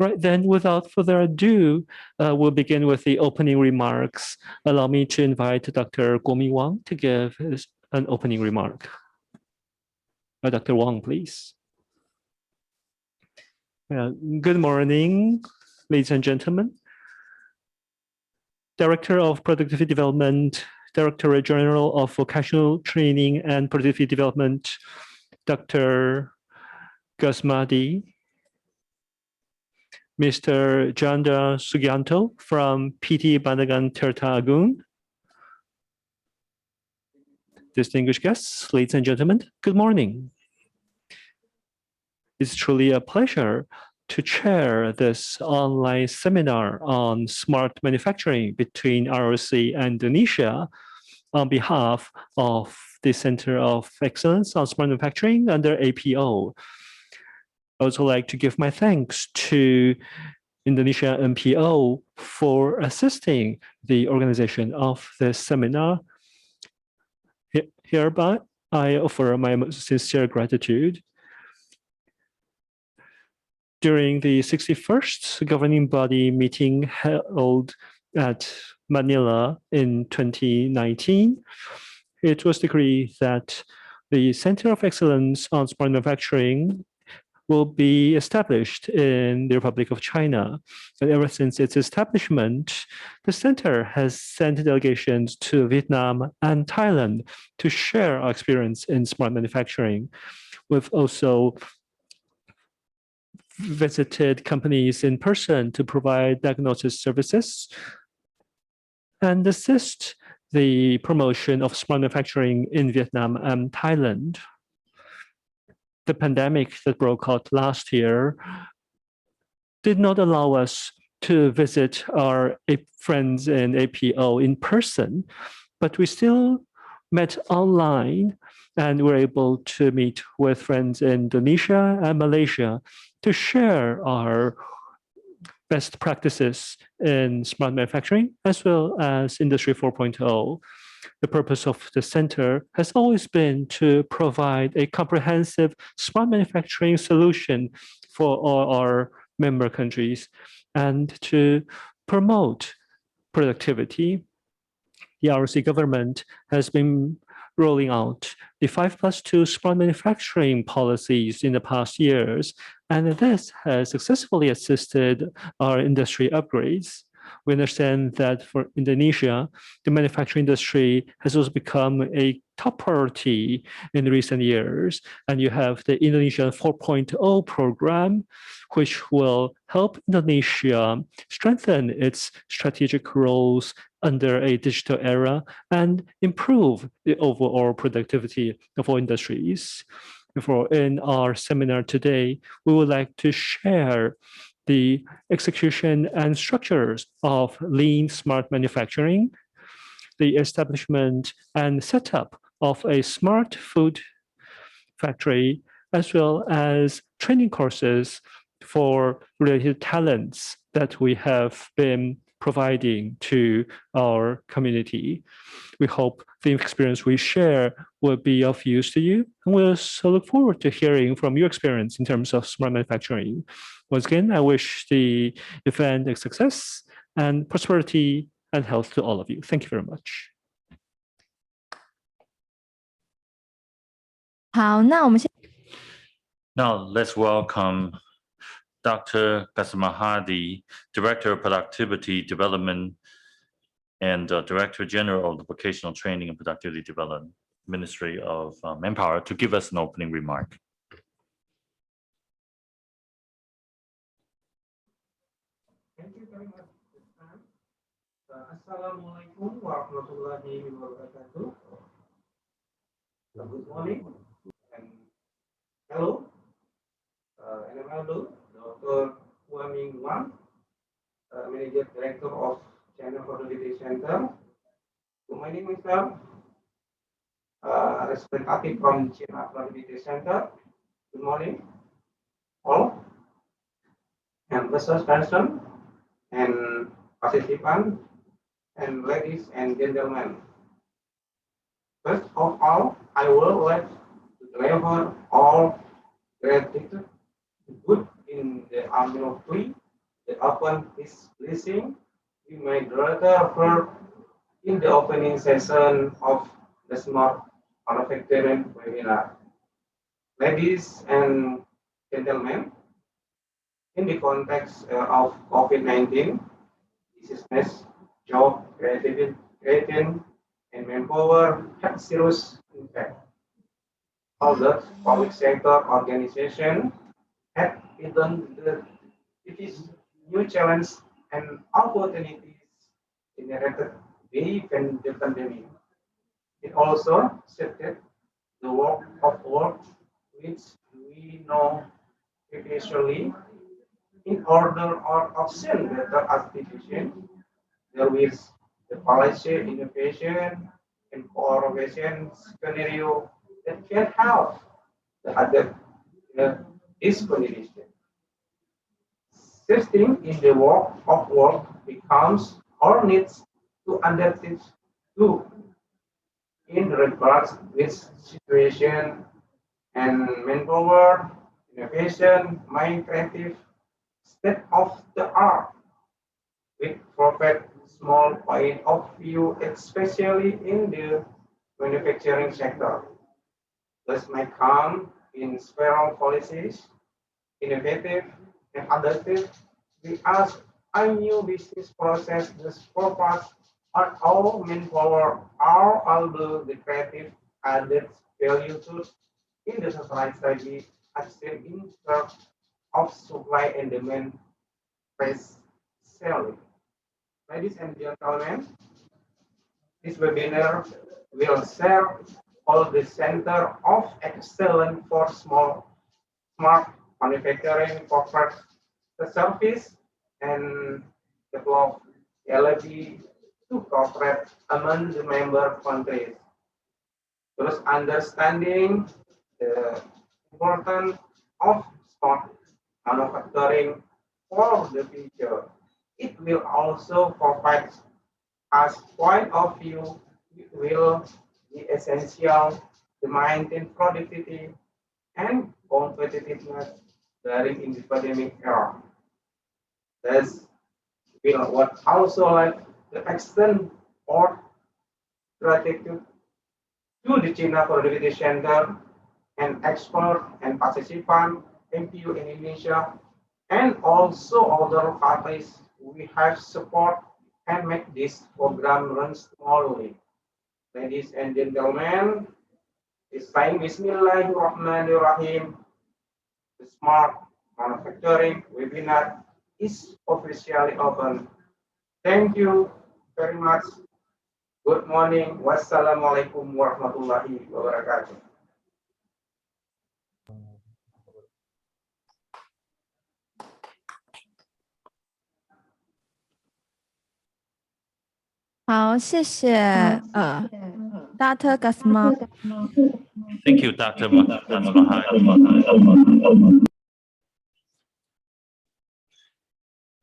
Right, then without further ado, we'll begin with the opening remarks. Allow me to invite Dr. Kuo-Ming Wang to give an opening remark. Dr. Wang, please. Good morning, ladies and gentlemen. Director of Productivity Development, Directorate General of Vocational Training and Productivity Development, Dr. Ghazmahadi. Mr. Juanda Sugianto from PT Bandangan Tirta Agung. Distinguished guests, ladies and gentlemen, good morning. It's truly a pleasure to chair this online seminar on smart manufacturing between ROC and Indonesia on behalf of the Center of Excellence on Smart Manufacturing under APO. I would also like to give my thanks to Indonesia MPO for assisting the organization of this seminar. Hereby, I offer my sincere gratitude. During the 61st governing body meeting held at Manila in 2019, it was decreed that the Center of Excellence on Smart Manufacturing will be established in the Republic of China. And ever since its establishment, the center has sent delegations to Vietnam and Thailand to share our experience in smart manufacturing. We've also visited companies in person to provide diagnosis services and assist the promotion of smart manufacturing in Vietnam and Thailand. The pandemic that broke out last year did not allow us to visit our friends in APO in person, but we still met online and were able to meet with friends in Indonesia and Malaysia to share our best practices in smart manufacturing as well as Industry 4.0. The purpose of the center has always been to provide a comprehensive smart manufacturing solution for all our member countries and to promote productivity. The ROC government has been rolling out the 5+2 smart manufacturing policies in the past years, and this has successfully assisted our industry upgrades. We understand that for Indonesia, the manufacturing industry has also become a top priority in recent years. And you have the Indonesia 4.0 program, which will help Indonesia strengthen its strategic roles under a digital era and improve the overall productivity of all industries. Therefore, in our seminar today, we would like to share the execution and structures of lean smart manufacturing, the establishment and setup of a smart food factory, as well as training courses for related talents that we have been providing to our community. We hope the experience we share will be of use to you, and we'll also look forward to hearing from your experience in terms of smart manufacturing. Once again, I wish the event a success and prosperity and health to all of you. Thank you very much. 好，那我们现 Now let's welcome Dr. Ghazmahadi, Director of Productivity Development and Director General of the Vocational Training and Productivity Development, Ministry of Manpower, to give us an opening remark. Thank you very much. Assalamualaikum warahmatullahi wabarakatuh. Good morning and hello. And hello, Dr. Kuo-Ming Wang, Manager Director of China Productivity Center. My name is representative from China Productivity Center. Good morning, all, and Mr. Person and participants, and ladies and gentlemen. First of all, I would like to deliver all gratitude good in the army of 3 the open is pleasing. We made heard in the opening session of the Smart Manufacturing webinar. Ladies and gentlemen, in the context of COVID-19, business, job creating, and manpower have serious impact. Although public sector organization have it is new challenge and opportunities generated by the pandemic. It also shifted the work of work, which we know previously in order or option better activation. There is the policy innovation and cooperation scenario that can help the other this condition. Shifting in the work of work becomes or needs to undertake to in regards with situation and manpower, innovation, mind creative, state of the art, with profit small point of view, especially in the manufacturing sector. This might come in sphere policies, innovative and adaptive. We ask a new business process, this purpose, are all manpower, are all the creative added value to in the society as in terms of supply and demand precisely. Ladies and gentlemen, this webinar will serve all the center of excellence for smart manufacturing corporate the service and develop LD to corporate among the member countries. Thus, understanding the importance of smart manufacturing for the future. It will also provide as point of view. It will be essential to maintain productivity and competitiveness during the pandemic era. Thus, we would also like to extend our gratitude to the China Productivity Center and expert and participant, APO in Indonesia, and also other parties we have support and make this program run smoothly. Ladies and gentlemen, it's time Bismillahirrahmanirrahim. The Smart Manufacturing webinar is officially open. Thank you very much. Good morning. Wassalamualaikum warahmatullahi wabarakatuh. 好，谢谢Dr. Ghazmahadi. Thank you, Dr. Ghazmahadi.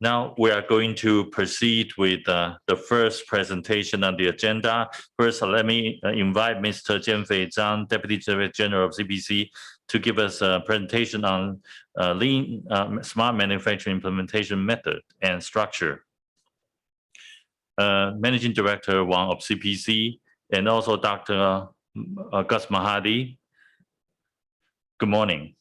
Now we are going to proceed with the first presentation on the agenda. First, let me invite Mr. Chien-Fei, Deputy Director General of CPC, to give us a presentation on lean smart manufacturing implementation method and structure. Managing Director Wang of CPC, and also Dr. Ghazmahadi. Good morning.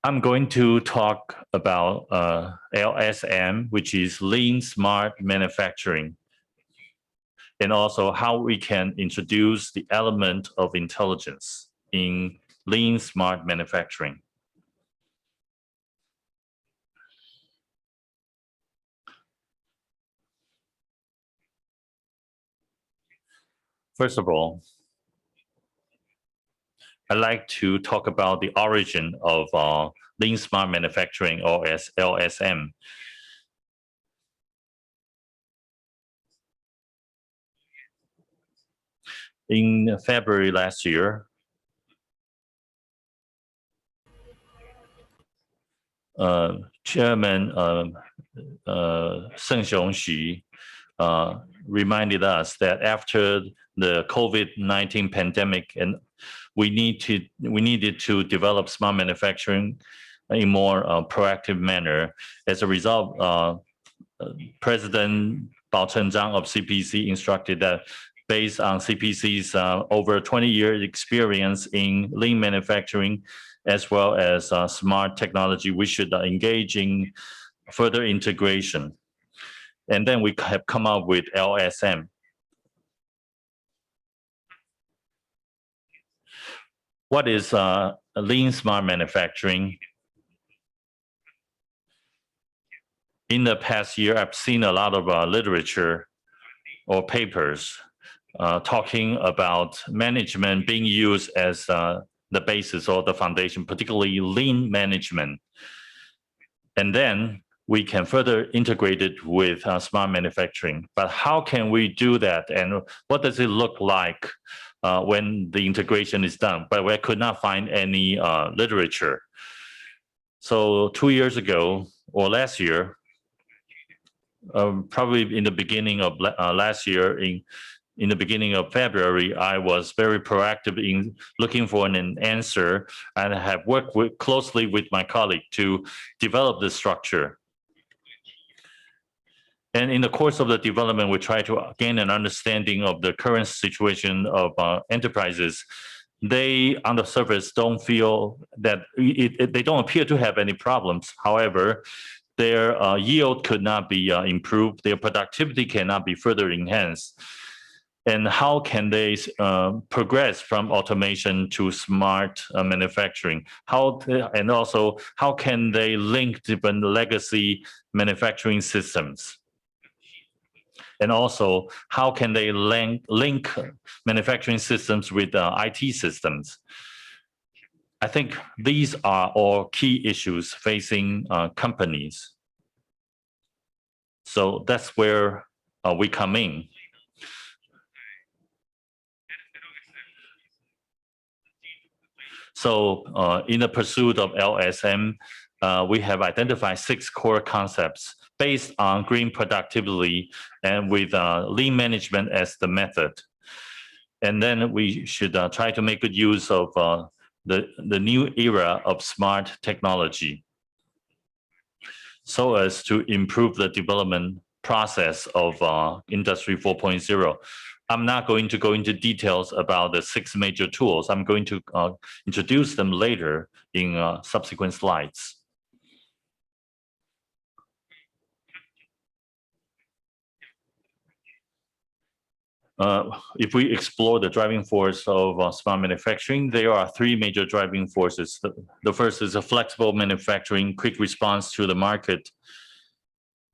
I'm going to talk about LSM, which is Lean Smart Manufacturing, and also how we can introduce the element of intelligence in Lean Smart Manufacturing. First of all, I'd like to talk about the origin of Lean Smart Manufacturing, or LSM. In February last year, Chairman Sheng Xu reminded us that after the COVID-19 pandemic and we needed to develop smart manufacturing in a more proactive manner. As a result, President Bao Chenzhang of CPC instructed that based on CPC's over 20-year experience in lean manufacturing, as well as smart technology, we should engage in further integration. And then we have come up with LSM. What is lean smart manufacturing? In the past year, I've seen a lot of literature or papers talking about management being used as the basis or the foundation, particularly lean management. And then we can further integrate it with smart manufacturing. But how can we do that? And what does it look like when the integration is done? But we could not find any literature. So 2 years ago or last year, probably in the beginning of last year, in the beginning of February, I was very proactive in looking for an answer, and I have worked closely with my colleague to develop the structure. And in the course of the development, we try to gain an understanding of the current situation of enterprises. They, on the surface, don't feel that they don't appear to have any problems. However, their yield could not be improved. Their productivity cannot be further enhanced. And how can they progress from automation to smart manufacturing? And also, how can they link different legacy manufacturing systems? And also, how can they link manufacturing systems with IT systems? I think these are all key issues facing companies. So that's where we come in. So in the pursuit of LSM, we have identified 6 core concepts based on green productivity and with lean management as the method. And then we should try to make good use of the new era of smart technology so as to improve the development process of Industry 4.0. I'm not going to go into details about the 6 major tools. I'm going to introduce them later in subsequent slides. If we explore the driving force of smart manufacturing, there are 3 major driving forces. The first is a flexible manufacturing, quick response to the market.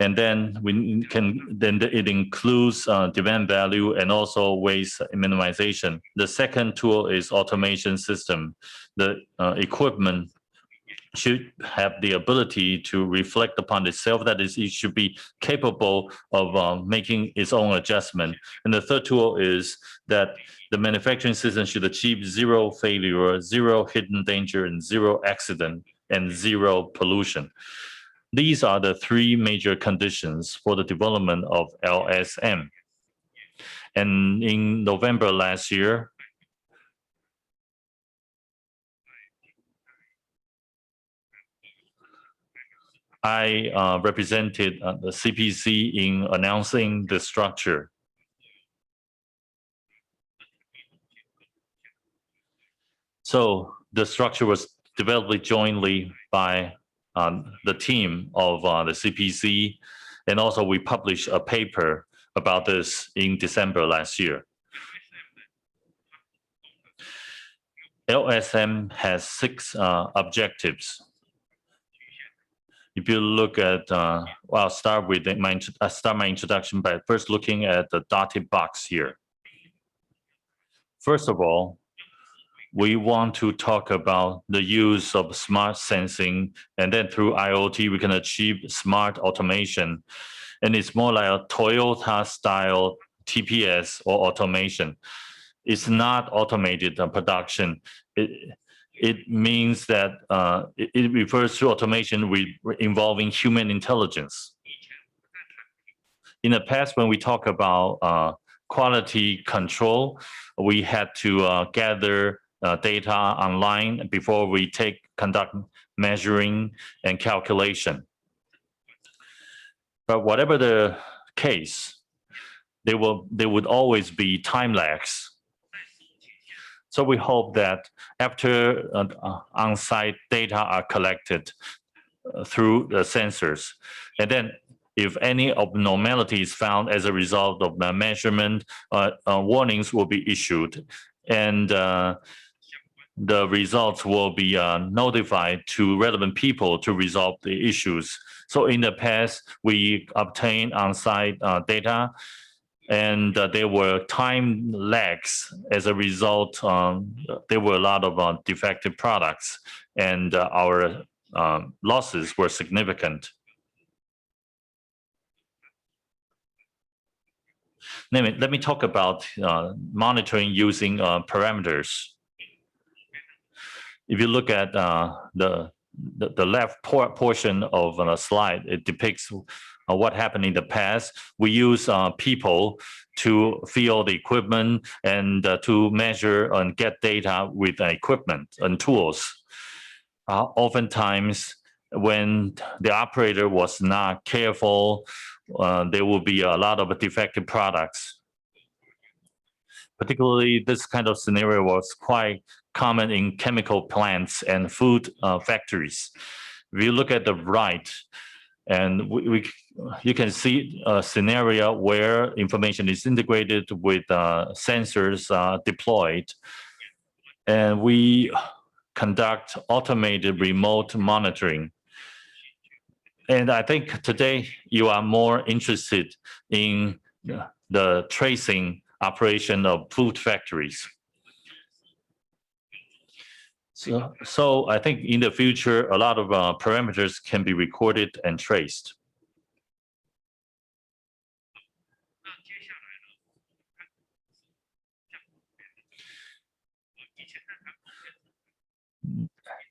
And then it includes demand value and also waste minimization. The second tool is automation system. The equipment should have the ability to reflect upon itself, that is, it should be capable of making its own adjustment. And the third tool is that the manufacturing system should achieve 0 failure, 0 hidden danger, and 0 accident, and 0 pollution. These are the 3 major conditions for the development of LSM. And in November last year, I represented the CPC in announcing the structure. So the structure was developed jointly by the team of the CPC, and also we published a paper about this in December last year. LSM has 6 objectives. If you look at, well, I'll start my introduction by first looking at the dotted box here. First of all, we want to talk about the use of smart sensing, and then through IoT, we can achieve smart automation. And it's more like a Toyota style TPS or automation. It's not automated production. It means that it refers to automation involving human intelligence. In the past, when we talk about quality control, we had to gather data online before we conduct measuring and calculation. But whatever the case, there would always be time lags. So we hope that after on-site data are collected through the sensors, and then if any abnormality is found as a result of the measurement, warnings will be issued, and the results will be notified to relevant people to resolve the issues. So in the past, we obtained on-site data, and there were time lags. As a result, there were a lot of defective products, and our losses were significant. Let me talk about monitoring using parameters. If you look at the left portion of the slide, it depicts what happened in the past. We use people to feel the equipment and to measure and get data with equipment and tools. Oftentimes, when the operator was not careful, there will be a lot of defective products. Particularly, this kind of scenario was quite common in chemical plants and food factories. If you look at the right, and you can see a scenario where information is integrated with sensors deployed, and we conduct automated remote monitoring. And I think today you are more interested in the tracing operation of food factories. So I think in the future, a lot of parameters can be recorded and traced.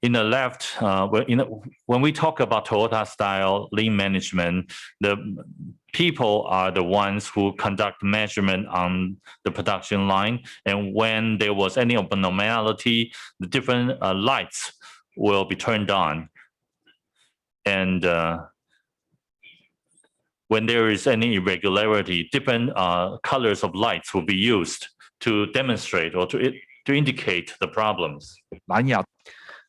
In the left, when we talk about Toyota-style lean management, the people are the ones who conduct measurement on the production line. And when there was any abnormality, the different lights will be turned on. And when there is any irregularity, different colors of lights will be used to demonstrate or to indicate the problems.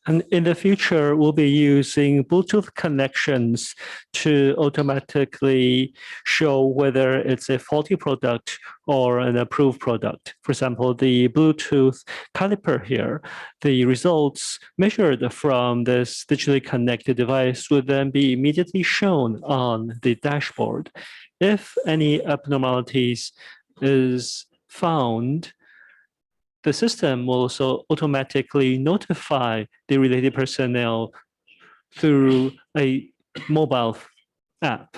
And in the future, we'll be using Bluetooth connections to automatically show whether it's a faulty product or an approved product. For example, the Bluetooth caliper here, the results measured from this digitally connected device would then be immediately shown on the dashboard. If any abnormalities is found, the system will also automatically notify the related personnel through a mobile app.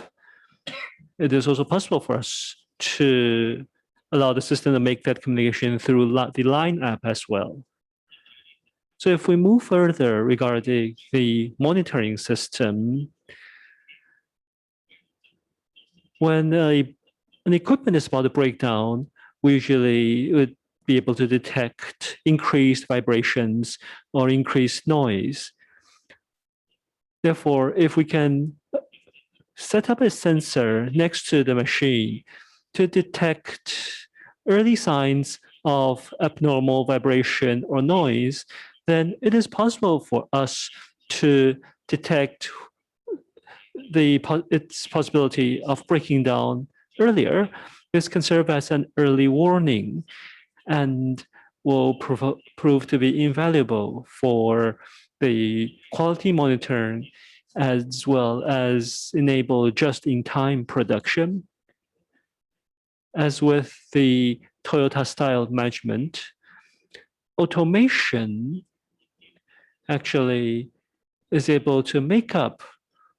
It is also possible for us to allow the system to make that communication through the Line app as well. So if we move further regarding the monitoring system, when an equipment is about to break down, we usually would be able to detect increased vibrations or increased noise. Therefore, if we can set up a sensor next to the machine to detect early signs of abnormal vibration or noise, then it is possible for us to detect its possibility of breaking down earlier. This can serve as an early warning and will prove to be invaluable for the quality monitoring as well as enable just-in-time production. As with the Toyota-style management, automation actually is able to make up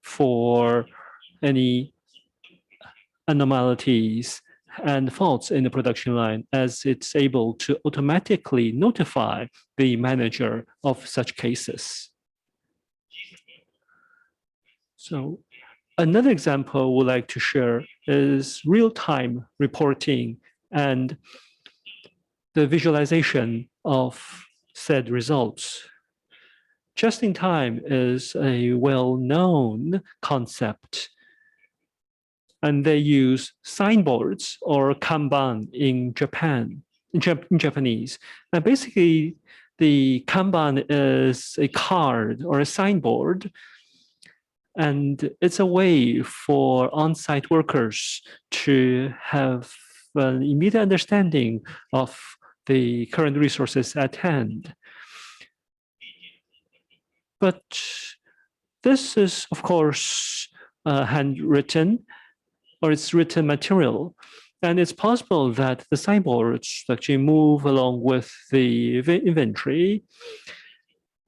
for any anomalies and faults in the production line, as it's able to automatically notify the manager of such cases. So another example we'd like to share is real-time reporting and the visualization of said results. Just in time is a well-known concept, and they use signboards or kanban in Japan, in Japanese. And basically, the kanban is a card or a signboard, and it's a way for on-site workers to have an immediate understanding of the current resources at hand. But this is, of course, handwritten, or it's written material. And it's possible that the signboards actually move along with the inventory.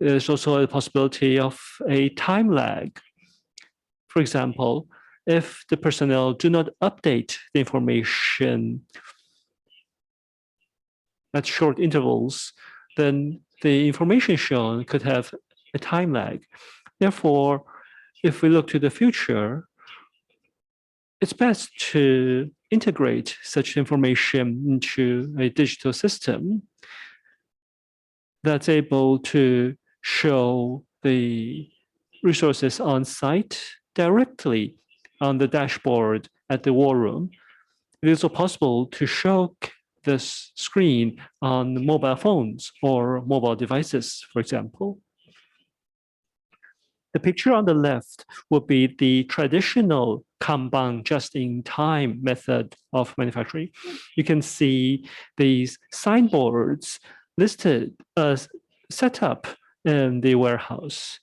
There's also a possibility of a time lag. For example, if the personnel do not update the information at short intervals, then the information shown could have a time lag. Therefore, if we look to the future, it's best to integrate such information into a digital system that's able to show the resources on site directly on the dashboard at the war room. It is also possible to show this screen on mobile phones or mobile devices, for example. The picture on the left would be the traditional kanban just-in-time method of manufacturing. You can see these signboards listed as set up in the warehouse.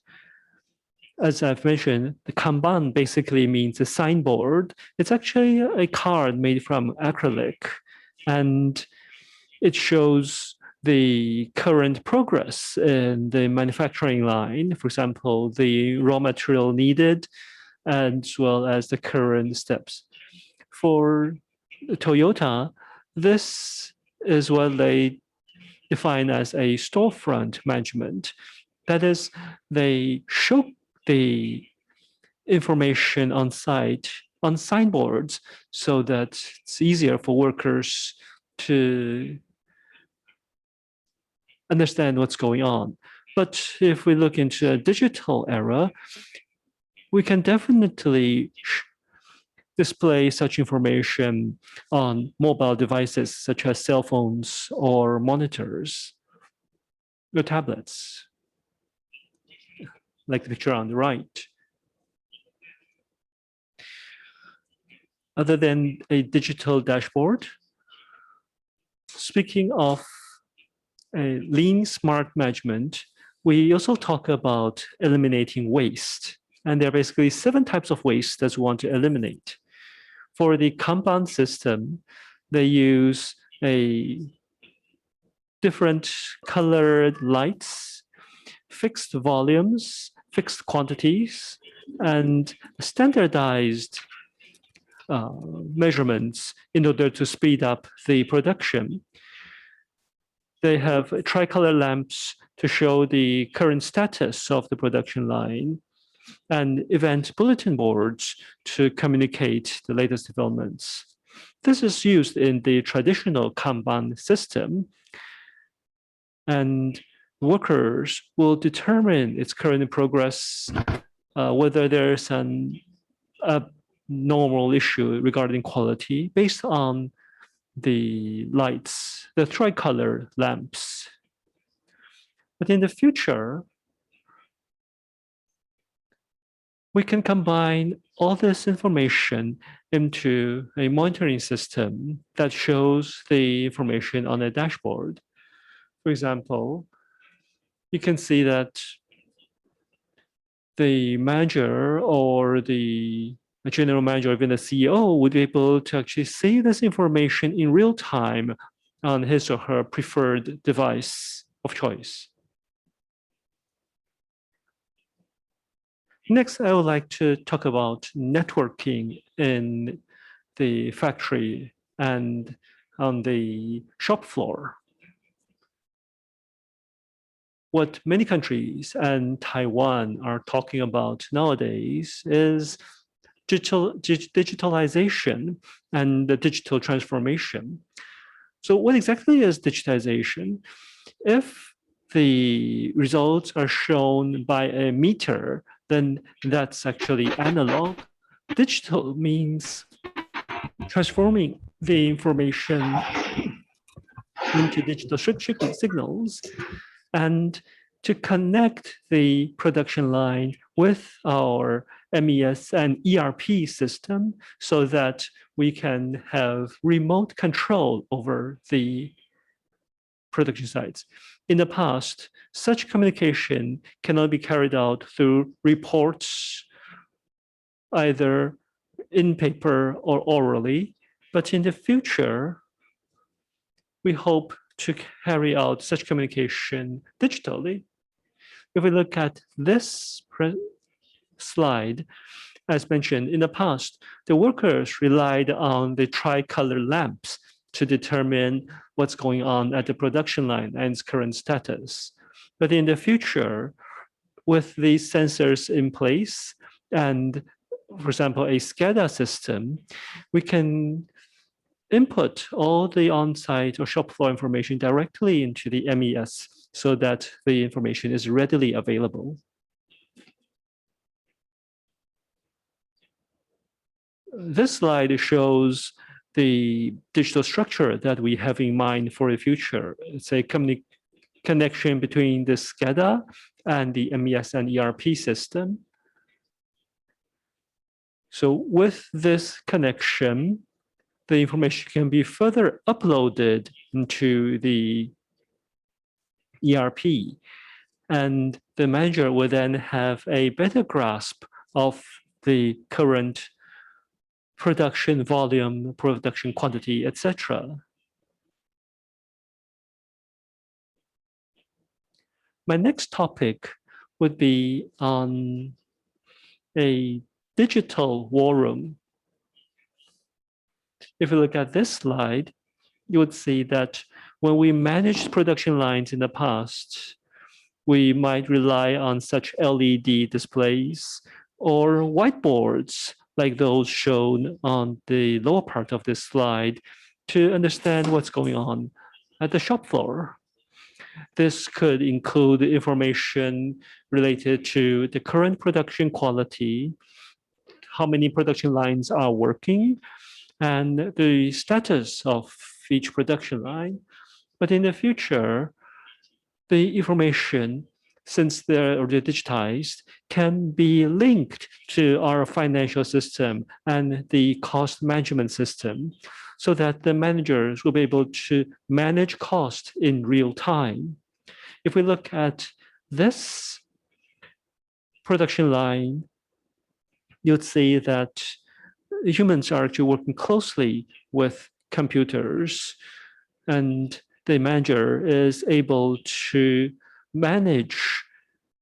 As I've mentioned, the kanban basically means a signboard. It's actually a card made from acrylic, and it shows the current progress in the manufacturing line, for example, the raw material needed, as well as the current steps. For Toyota, this is what they define as a storefront management. That is, they show the information on site on signboards so that it's easier for workers to understand what's going on. But if we look into a digital era, we can definitely display such information on mobile devices such as cell phones or monitors or tablets, like the picture on the right. Other than a digital dashboard, speaking of a lean smart management, we also talk about eliminating waste. And there are basically 7 types of waste that we want to eliminate. For the kanban system, they use a different colored lights, fixed volumes, fixed quantities, and standardized measurements in order to speed up the production. They have tricolor lamps to show the current status of the production line, and event bulletin boards to communicate the latest developments. This is used in the traditional kanban system, and workers will determine its current progress, whether there's a normal issue regarding quality based on the lights, the tricolor lamps. But in the future, we can combine all this information into a monitoring system that shows the information on a dashboard. For example, you can see that the manager or the general manager, or even the CEO, would be able to actually see this information in real time on his or her preferred device of choice. Next, I would like to talk about networking in the factory and on the shop floor. What many countries and Taiwan are talking about nowadays is digitalization and the digital transformation. So what exactly is digitization? If the results are shown by a meter, then that's actually analog. Digital means transforming the information into digital signals and to connect the production line with our MES and ERP system so that we can have remote control over the production sites. In the past, such communication cannot be carried out through reports, either in paper or orally, but in the future, we hope to carry out such communication digitally. If we look at this slide, as mentioned, in the past, the workers relied on the tricolor lamps to determine what's going on at the production line and its current status. But in the future, with these sensors in place and, for example, a SCADA system, we can input all the on-site or shop floor information directly into the MES so that the information is readily available. This slide shows the digital structure that we have in mind for the future. It's a connection between the SCADA and the MES and ERP system. So with this connection, the information can be further uploaded into the ERP, and the manager will then have a better grasp of the current production volume, production quantity, etc. My next topic would be on a digital war room. If you look at this slide, you would see that when we managed production lines in the past, we might rely on such LED displays or whiteboards like those shown on the lower part of this slide to understand what's going on at the shop floor. This could include information related to the current production quality, how many production lines are working, and the status of each production line. But in the future, the information, since they're already digitized, can be linked to our financial system and the cost management system so that the managers will be able to manage cost in real time. If we look at this production line, you'd see that humans are actually working closely with computers, and the manager is able to manage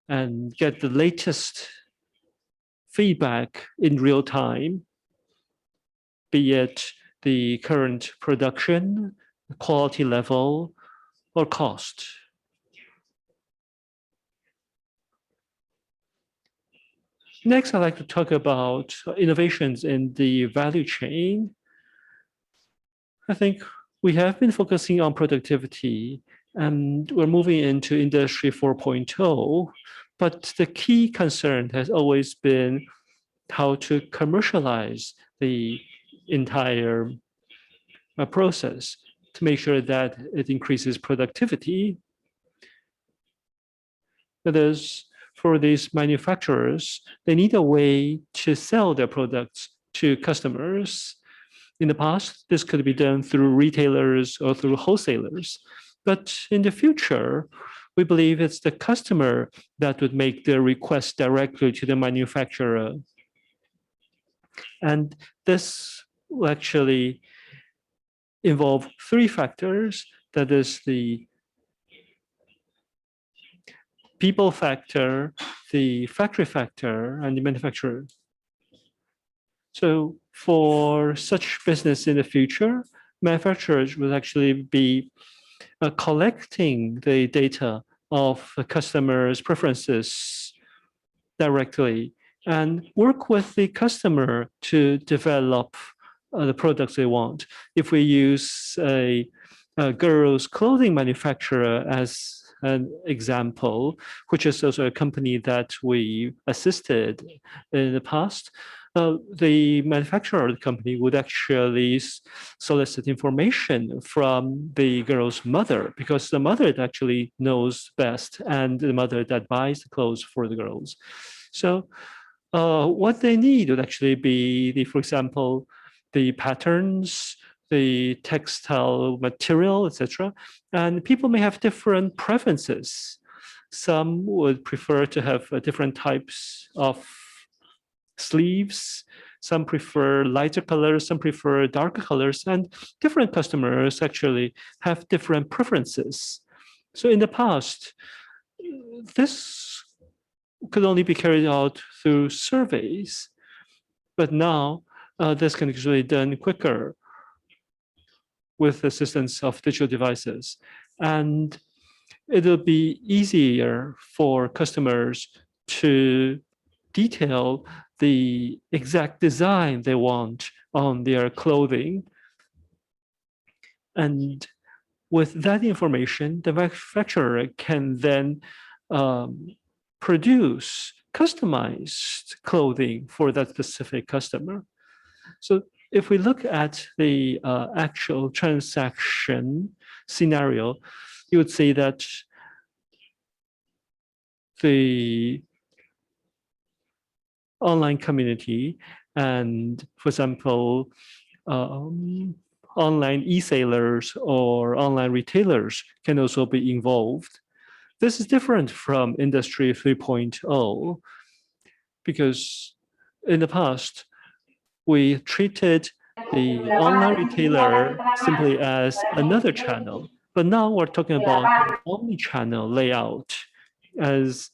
and get the latest feedback in real time, be it the current production, quality level, or cost. Next, I'd like to talk about innovations in the value chain. I think we have been focusing on productivity, and we're moving into Industry 4.0, but the key concern has always been how to commercialize the entire process to make sure that it increases productivity. That is, for these manufacturers, they need a way to sell their products to customers. In the past, this could be done through retailers or through wholesalers. But in the future, we believe it's the customer that would make the request directly to the manufacturer. And this will actually involve three factors. That is the people factor, the factory factor, and the manufacturer. So for such business in the future, manufacturers will actually be collecting the data of the customers' preferences directly and work with the customer to develop the products they want. If we use a girls' clothing manufacturer as an example, which is also a company that we assisted in the past. The manufacturer of the company would actually solicit information from the girl's mother, because the mother actually knows best, and the mother that buys the clothes for the girls. So what they need would actually be for example, the patterns, the textile material, etc. And people may have different preferences. Some would prefer to have different types of sleeves. Some prefer lighter colors, some prefer darker colors, and different customers actually have different preferences. So in the past, this could only be carried out through surveys, but now this can actually be done quicker with the assistance of digital devices. And it'll be easier for customers to detail the exact design they want on their clothing. And with that information, the manufacturer can then produce customized clothing for that specific customer. So if we look at the actual transaction scenario, you would see that the online community and, for example, online e-sailors or online retailers can also be involved. This is different from Industry 3.0 because in the past, we treated the online retailer simply as another channel. But now we're talking about an omni-channel layout, as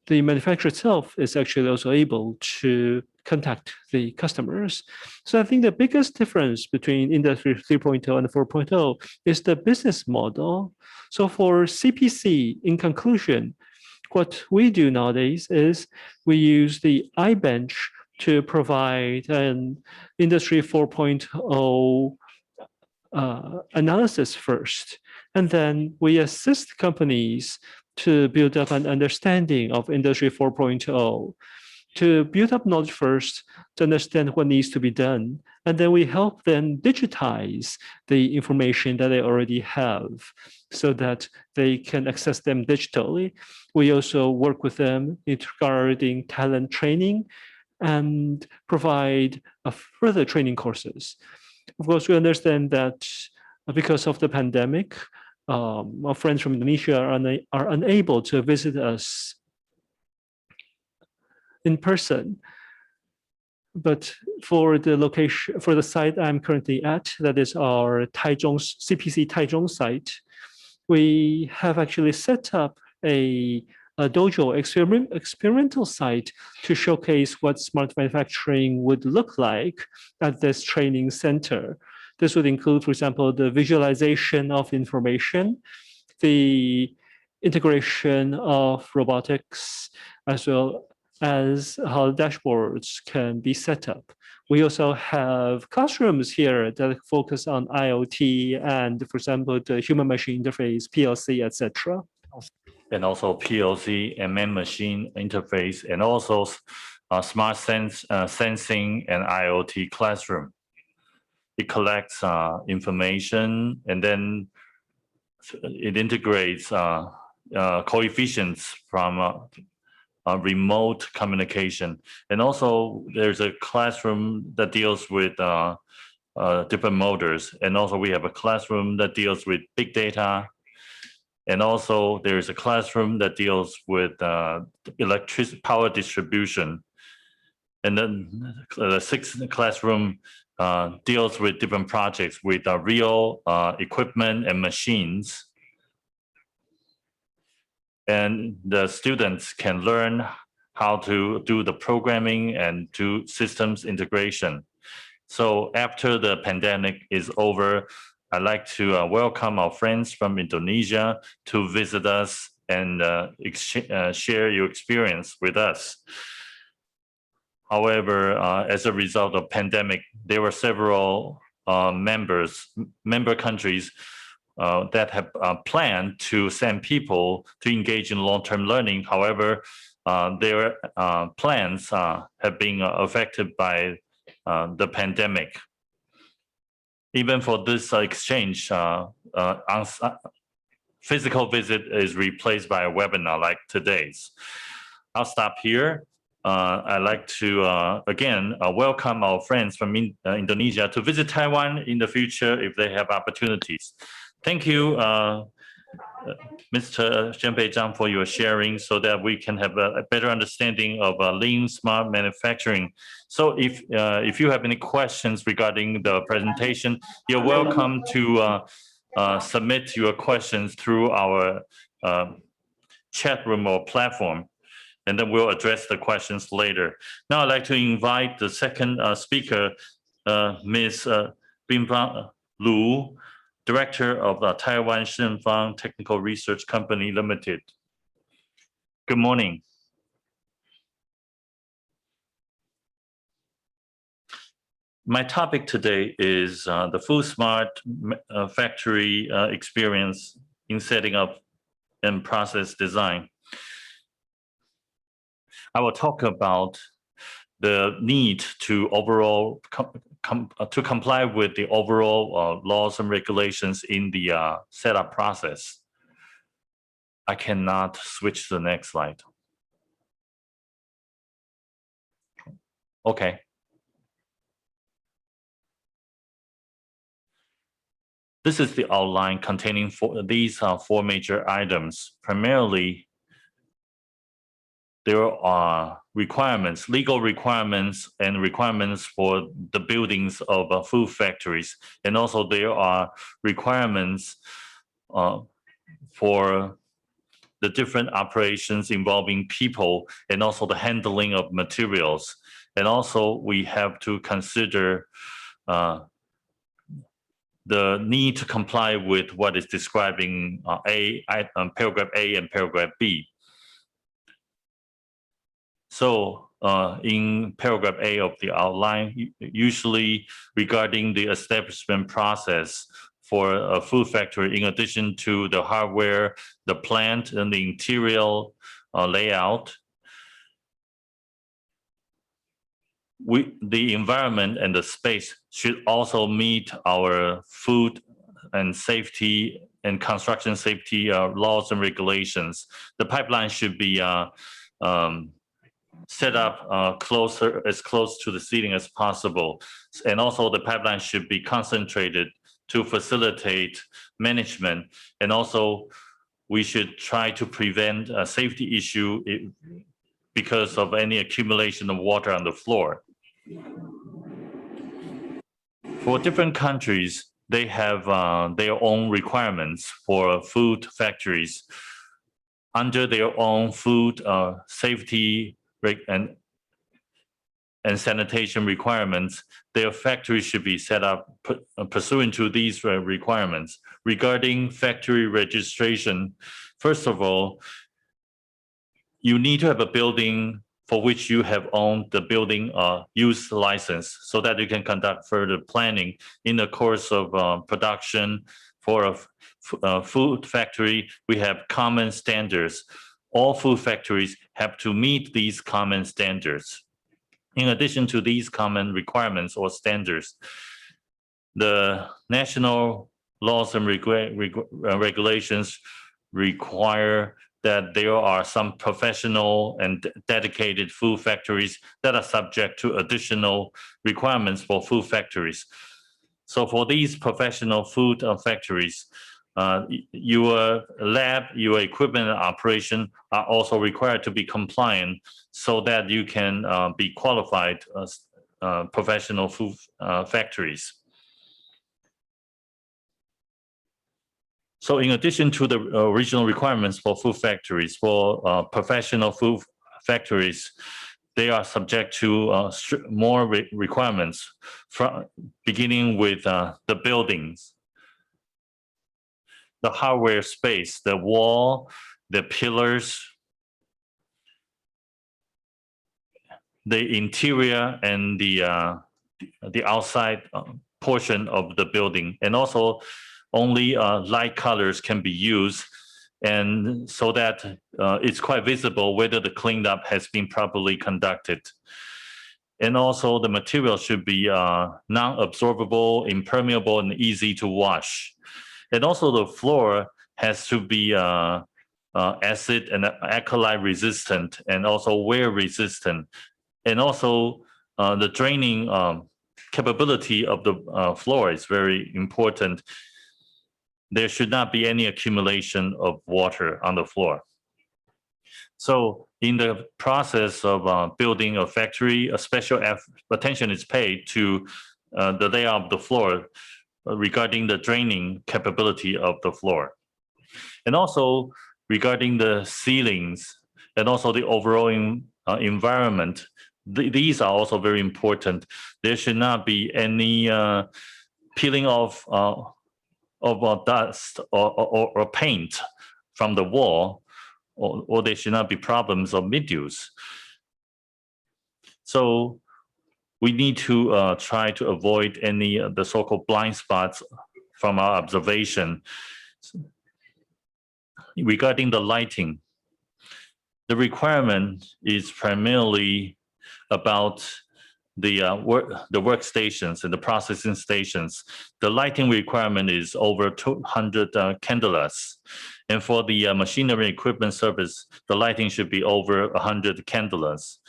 the manufacturer itself is actually also able to contact the customers. So I think the biggest difference between Industry 3.0 and 4.0 is the business model. So for CPC, in conclusion, what we do nowadays is we use the iBench to provide an Industry 4.0 analysis first, and then we assist companies to build up an understanding of Industry 4.0, to build up knowledge first, to understand what needs to be done, and then we help them digitize the information that they already have so that they can access them digitally. We also work with them regarding talent training and provide further training courses. Of course, we understand that because of the pandemic, our friends from Indonesia are unable to visit us in person. But for the location, for the site I'm currently at, that is our Taichung CPC Taichung site, we have actually set up a dojo experimental site to showcase what smart manufacturing would look like at this training center. This would include, for example, the visualization of information, the integration of robotics, as well as how dashboards can be set up. We also have classrooms here that focus on IoT and, for example, the human-machine interface, PLC, etc. And also PLC and man-machine interface, and also smart sensing and IoT classroom. It collects information, and then it integrates coefficients from remote communication. And also there's a classroom that deals with different motors. And also we have a classroom that deals with big data. And also there's a classroom that deals with electric power distribution. And then the sixth classroom deals with different projects with real equipment and machines. And the students can learn how to do the programming and do systems integration. So after the pandemic is over, I'd like to welcome our friends from Indonesia to visit us and share your experience with us. However, as a result of pandemic, there were several member countries that have planned to send people to engage in long-term learning. However, their plans have been affected by the pandemic. Even for this exchange, physical visit is replaced by a webinar like today's. I'll stop here. I'd like to again welcome our friends from Indonesia to visit Taiwan in the future if they have opportunities. Thank you, Mr. Chien-Fei for your sharing so that we can have a better understanding of lean smart manufacturing. So if you have any questions regarding the presentation, you're welcome to submit your questions through our chat room or platform, and then we'll address the questions later. Now I'd like to invite the second speaker, Ms. Bing-Fang Lu, Director of the Taiwan Shenfang Technical Research Company Limited. Good morning. My topic today is the Food Smart Factory experience in setting up and process design. I will talk about the need to overall to comply with the overall laws and regulations in the setup process. I cannot switch to the next slide. Okay. This is the outline containing these four major items. Primarily, there are requirements, legal requirements and requirements for the buildings of food factories. And also there are requirements for the different operations involving people and also the handling of materials. And also we have to consider the need to comply with what is describing paragraph A and paragraph B. So in paragraph A of the outline, usually regarding the establishment process for a food factory, in addition to the hardware, the plant, and the interior layout, the environment and the space should also meet our food and safety and construction safety laws and regulations. The pipeline should be set up as close to the ceiling as possible. And also the pipeline should be concentrated to facilitate management. And also we should try to prevent a safety issue because of any accumulation of water on the floor. For different countries, they have their own requirements for food factories. Under their own food safety and sanitation requirements, their factories should be set up pursuant to these requirements. Regarding factory registration, first of all, you need to have a building for which you have owned the building use license so that you can conduct further planning in the course of production. For a food factory, we have common standards. All food factories have to meet these common standards. In addition to these common requirements or standards, the national laws and regulations require that there are some professional and dedicated food factories that are subject to additional requirements for food factories. So for these professional food factories, your lab, your equipment and operation are also required to be compliant so that you can be qualified as professional food factories. So in addition to the original requirements for food factories, for professional food factories, they are subject to more requirements, beginning with the buildings, the hardware space, the wall, the pillars, the interior and the outside portion of the building, and also only light colors can be used, and so that it's quite visible whether the cleanup has been properly conducted. And also the material should be non-absorbable, impermeable, and easy to wash. And also the floor has to be acid and alkali resistant, and also wear resistant. And also the draining capability of the floor is very important. There should not be any accumulation of water on the floor. So in the process of building a factory, a special attention is paid to the layout of the floor regarding the draining capability of the floor. And also regarding the ceilings and also the overall environment, these are also very important. There should not be any peeling off of dust or paint from the wall, or there should not be problems of mildews. So we need to try to avoid any of the so-called blind spots from our observation. Regarding the lighting, the requirement is primarily about the workstations and the processing stations. The lighting requirement is over 200 candelas. And for the machinery equipment service, the lighting should be over 100 candelas.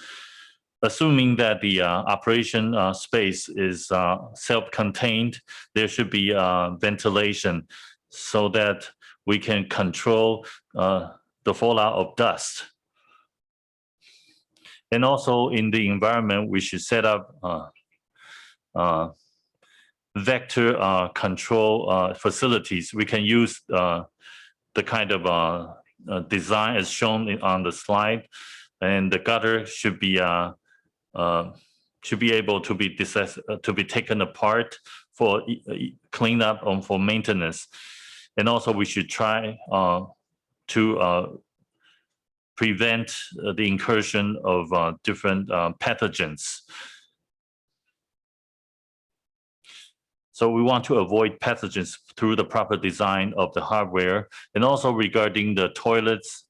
Assuming that the operation space is self-contained, there should be ventilation so that we can control the fallout of dust. And also in the environment, we should set up vector control facilities. We can use the kind of design as shown on the slide, and the gutter should be able to be taken apart for cleanup and for maintenance. And also we should try to prevent the incursion of different pathogens. So we want to avoid pathogens through the proper design of the hardware. And also regarding the toilets,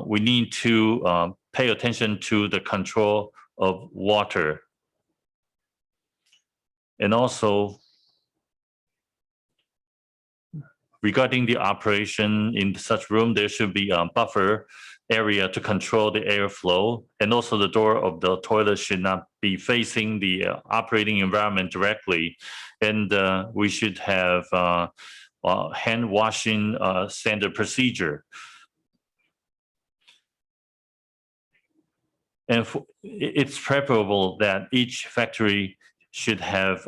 we need to pay attention to the control of water. And also regarding the operation in such room, there should be a buffer area to control the airflow, and also the door of the toilet should not be facing the operating environment directly. And we should have hand washing standard procedure. And it's preferable that each factory should have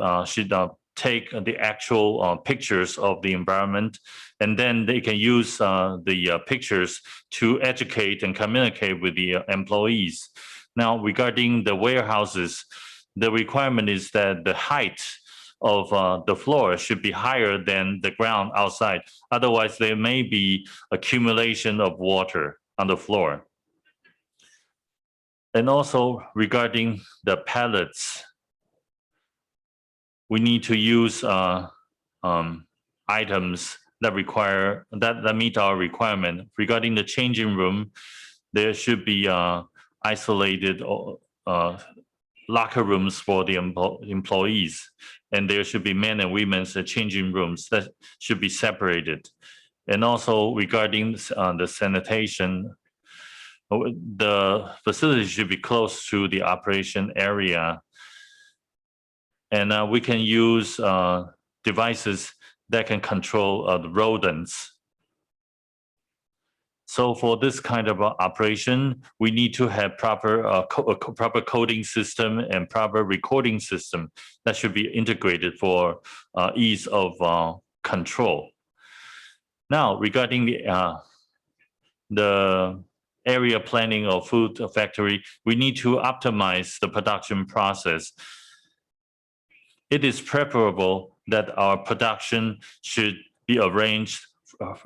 take the actual pictures of the environment, and then they can use the pictures to educate and communicate with the employees. Now, regarding the warehouses, the requirement is that the height of the floor should be higher than the ground outside. Otherwise, there may be accumulation of water on the floor. And also regarding the pallets, we need to use items that meet our requirement. Regarding the changing room, there should be isolated locker rooms for the employees, and there should be men and women's changing rooms that should be separated. And also regarding the sanitation, the facility should be close to the operation area. And we can use devices that can control the rodents. So for this kind of operation, we need to have proper coding system and proper recording system that should be integrated for ease of control. Now, regarding the area planning of food factory, we need to optimize the production process. It is preferable that our production should be arranged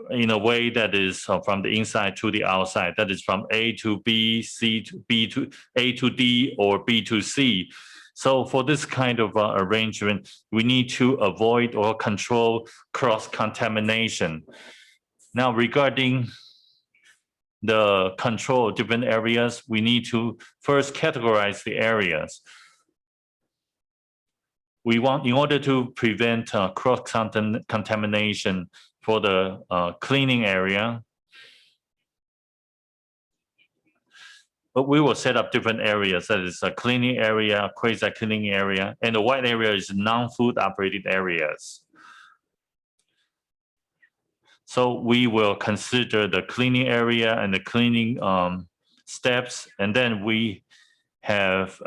in a way that is from the inside to the outside. That is from A to B, C to B to A to D, or B to C. So for this kind of arrangement, we need to avoid or control cross-contamination. Now, regarding the control of different areas, we need to first categorize the areas. We want, in order to prevent cross-contamination for the cleaning area, but we will set up different areas. That is a cleaning area, quasi-cleaning area, and the white area is non-food operated areas. So we will consider the cleaning area and the cleaning steps, and then we have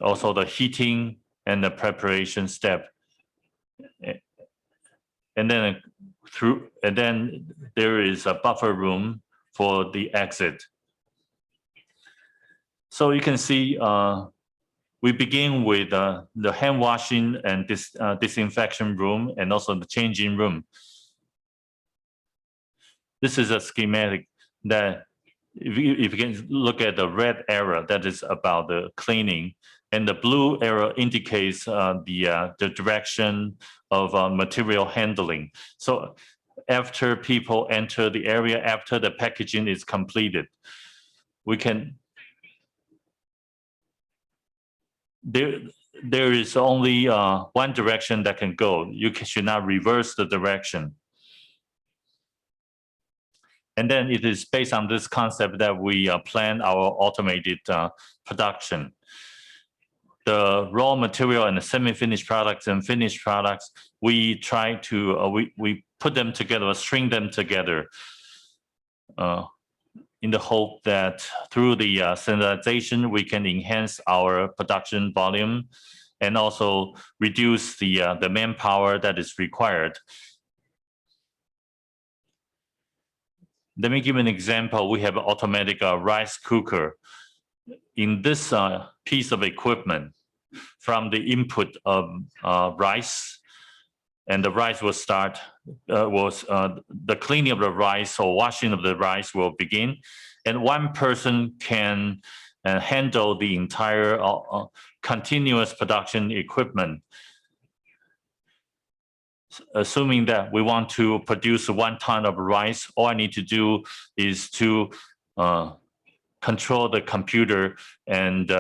also the heating and the preparation step. And then there is a buffer room for the exit. So you can see we begin with the hand washing and disinfection room, and also the changing room. This is a schematic that if you can look at the red arrow, that is about the cleaning, and the blue arrow indicates the direction of material handling. So after people enter the area, after the packaging is completed, we can, there is only one direction that can go. You should not reverse the direction. And then it is based on this concept that we plan our automated production. The raw material and the semi-finished products and finished products, we try to, we put them together, string them together in the hope that through the standardization, we can enhance our production volume and also reduce the manpower that is required. Let me give an example. We have an automatic rice cooker. In this piece of equipment, from the input of rice, and the rice will start, the cleaning of the rice or washing of the rice will begin, and one person can handle the entire continuous production equipment. Assuming that we want to produce 1 ton of rice, all I need to do is to control the computer and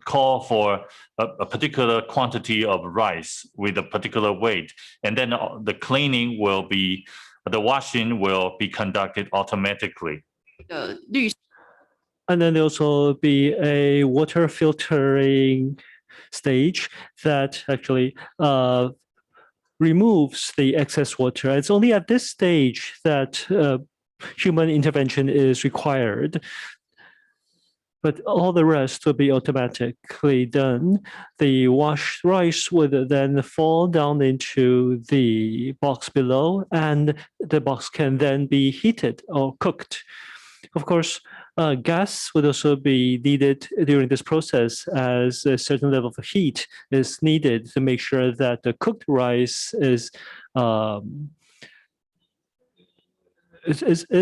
call for a particular quantity of rice with a particular weight. And then the cleaning will be, the washing will be conducted automatically. And then there'll also be a water filtering stage that actually removes the excess water. It's only at this stage that human intervention is required, but all the rest will be automatically done. The washed rice would then fall down into the box below, and the box can then be heated or cooked. Of course, gas would also be needed during this process, as a certain level of heat is needed to make sure that the cooked rice is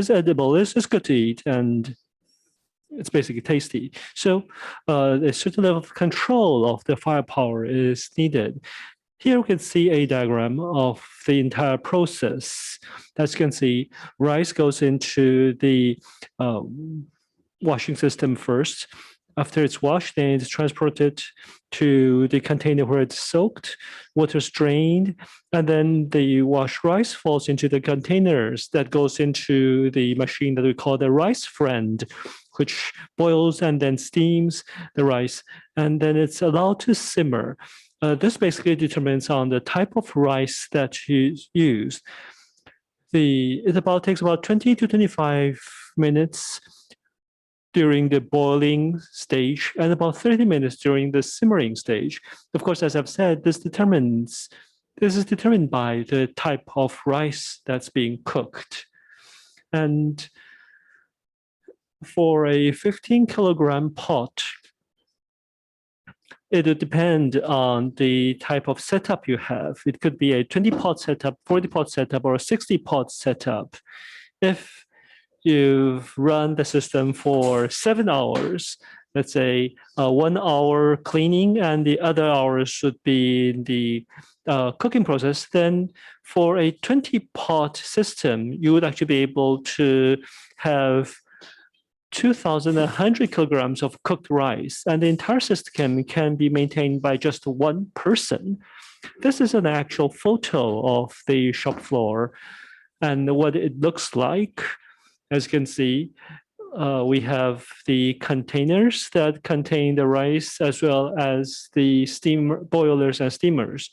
edible, is good to eat, and it's basically tasty. So a certain level of control of the firepower is needed. Here we can see a diagram of the entire process. As you can see, rice goes into the washing system first. After it's washed, then it's transported to the container where it's soaked, water's drained, and then the washed rice falls into the containers that goes into the machine that we call the rice friend, which boils and then steams the rice, and then it's allowed to simmer. This basically determines on the type of rice that you use. It takes about 20 to 25 minutes during the boiling stage and about 30 minutes during the simmering stage. Of course, as I've said, this is determined by the type of rice that's being cooked. And for a 15-kilogram pot, it would depend on the type of setup you have. It could be a 20-pot setup, 40-pot setup, or a 60-pot setup. If you've run the system for 7 hours, let's say 1 hour cleaning and the other hours should be in the cooking process, then for a 20-pot system, you would actually be able to have 2,100 kilograms of cooked rice, and the entire system can be maintained by just one person. This is an actual photo of the shop floor and what it looks like. As you can see, we have the containers that contain the rice as well as the steam boilers and steamers.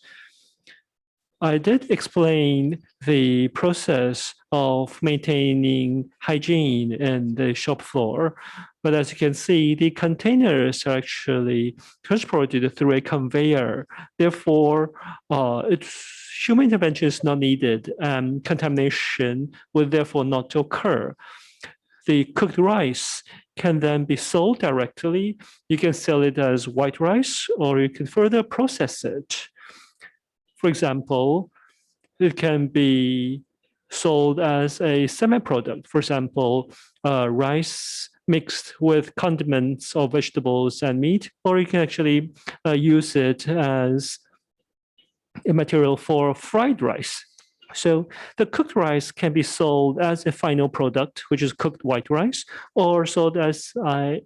I did explain the process of maintaining hygiene in the shop floor, but as you can see, the containers are actually transported through a conveyor. Therefore, human intervention is not needed, and contamination will therefore not occur. The cooked rice can then be sold directly. You can sell it as white rice, or you can further process it. For example, it can be sold as a semi-product. For example, rice mixed with condiments or vegetables and meat, or you can actually use it as a material for fried rice. So the cooked rice can be sold as a final product, which is cooked white rice, or sold as a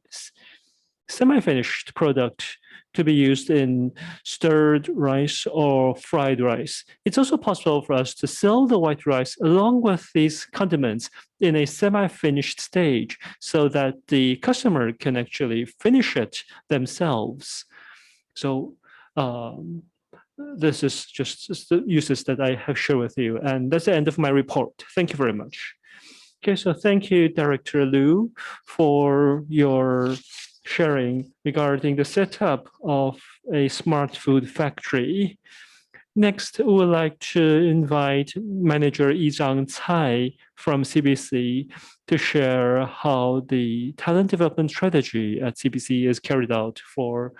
semi-finished product to be used in stirred rice or fried rice. It's also possible for us to sell the white rice along with these condiments in a semi-finished stage so that the customer can actually finish it themselves. So this is just the uses that I have shared with you. And that's the end of my report. Thank you very much. Okay, so thank you, Director Liu, for your sharing regarding the setup of a smart food factory. Next, we would like to invite Manager Yi-Chang Tsai from CBC to share how the talent development strategy at CBC is carried out for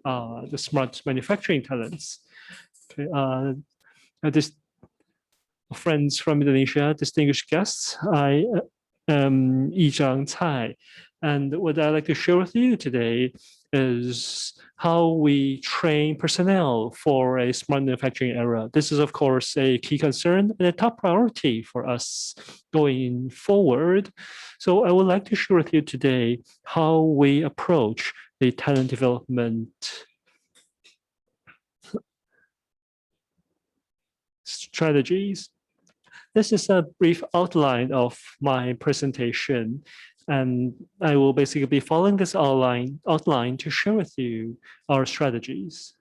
the smart manufacturing talents. Okay, this friends from Indonesia, distinguished guests, I am Yi-Chang Tsai. And what I'd like to share with you today is how we train personnel for a smart manufacturing era. This is, of course, a key concern and a top priority for us going forward. So I would like to share with you today how we approach the talent development strategies. This is a brief outline of my presentation, and I will basically be following this outline to share with you our strategies.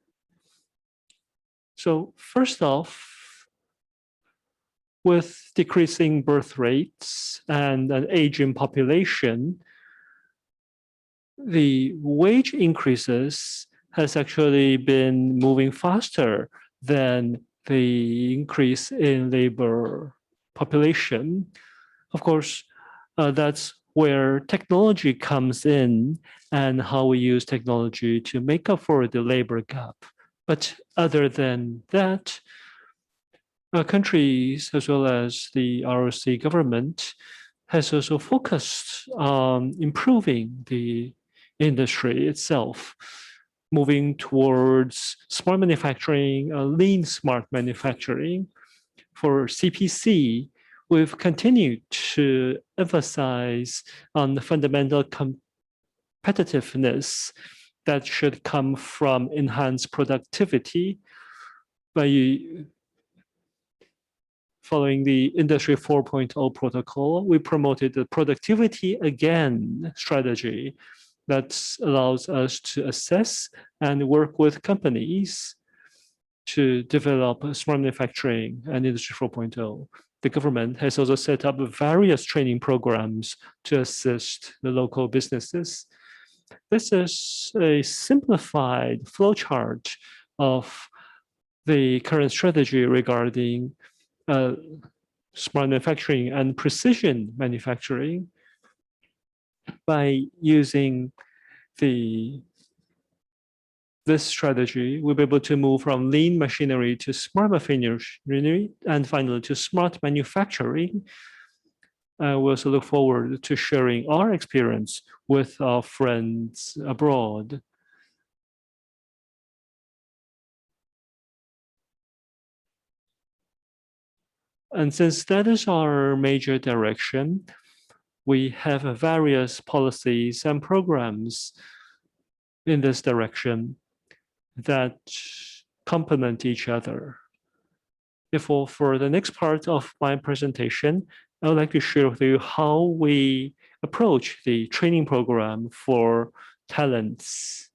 So first off, with decreasing birth rates and an aging population, the wage increases has actually been moving faster than the increase in labor population. Of course, that's where technology comes in and how we use technology to make up for the labor gap. But other than that, countries as well as the ROC government has also focused on improving the industry itself, moving towards smart manufacturing, lean smart manufacturing. For CPC, we've continued to emphasize on the fundamental competitiveness that should come from enhanced productivity by following the Industry 4.0 protocol. We promoted the productivity again strategy that allows us to assess and work with companies to develop smart manufacturing and Industry 4.0. The government has also set up various training programs to assist the local businesses. This is a simplified flowchart of the current strategy regarding smart manufacturing and precision manufacturing. By using this strategy, we'll be able to move from lean machinery to smart machinery and finally to smart manufacturing. we also look forward to sharing our experience with our friends abroad. And since that is our major direction, we have various policies and programs in this direction that complement each other. Therefore, for the next part of my presentation, I would like to share with you how we approach the training program for talents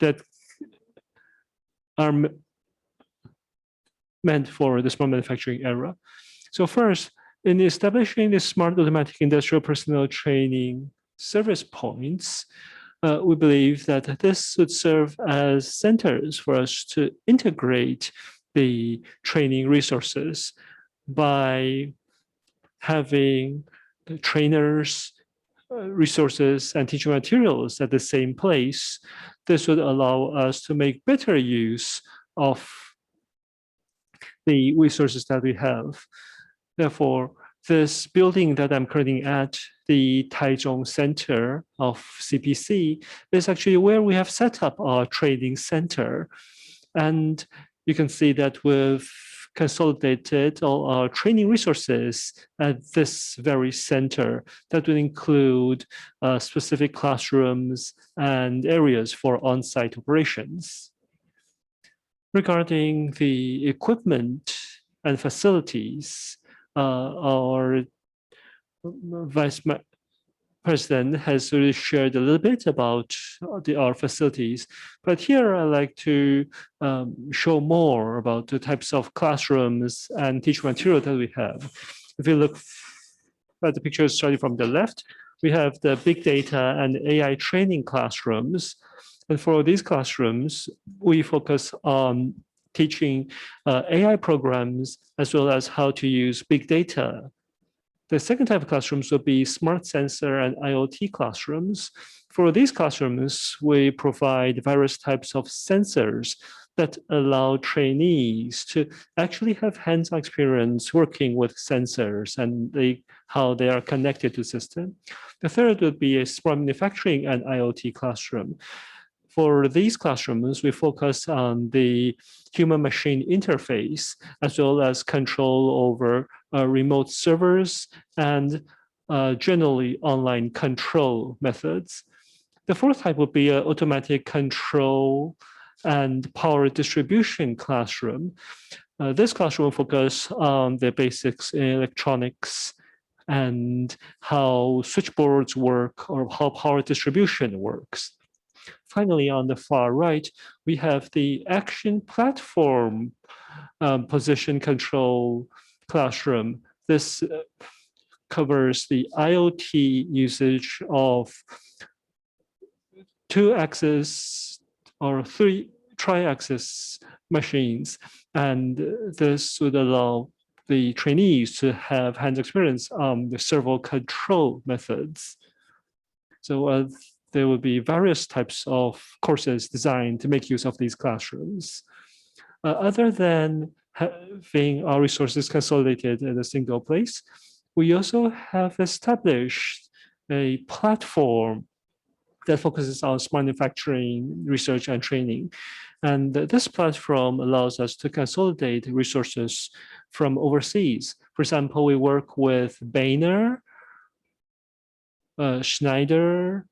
that are meant for the smart manufacturing era. So first, in establishing the smart automatic industrial personnel training service points, we believe that this would serve as centers for us to integrate the training resources by having the trainers, resources, and teaching materials at the same place. This would allow us to make better use of the resources that we have. Therefore, this building that I'm currently at, the Taichung Center of CPC, is actually where we have set up our training center. And you can see that we've consolidated all our training resources at this very center. That will include specific classrooms and areas for on-site operations. Regarding the equipment and facilities, our Vice President has already shared a little bit about our facilities, but here I'd like to show more about the types of classrooms and teaching material that we have. If you look at the pictures starting from the left, we have the big data and AI training classrooms. And for these classrooms, we focus on teaching AI programs as well as how to use big data. The second type of classrooms will be smart sensor and IoT classrooms. For these classrooms, we provide various types of sensors that allow trainees to actually have hands-on experience working with sensors and how they are connected to the system. The third would be a smart manufacturing and IoT classroom. For these classrooms, we focus on the human-machine interface, as well as control over remote servers and generally online control methods. The fourth type would be an automatic control and power distribution classroom. This classroom will focus on the basics in electronics and how switchboards work or how power distribution works. Finally, on the far right, we have the action platform position control classroom. This covers the IoT usage of 2-axis or 3 tri-axis machines. And this would allow the trainees to have hands experience on the servo control methods. So there will be various types of courses designed to make use of these classrooms. Other than having our resources consolidated in a single place, we also have established a platform that focuses on smart manufacturing, research, and training. And this platform allows us to consolidate resources from overseas. For example, we work with Boehner, Schneider,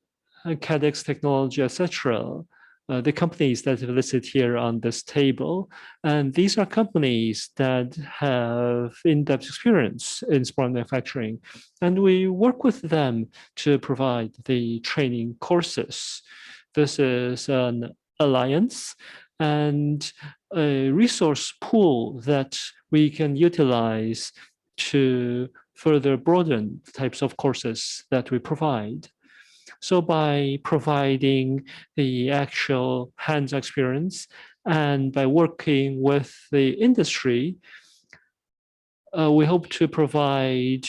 Cadex Technology, etc., the companies that are listed here on this table. And these are companies that have in-depth experience in smart manufacturing. And we work with them to provide the training courses. This is an alliance and a resource pool that we can utilize to further broaden the types of courses that we provide. So by providing the actual hands experience and by working with the industry, we hope to provide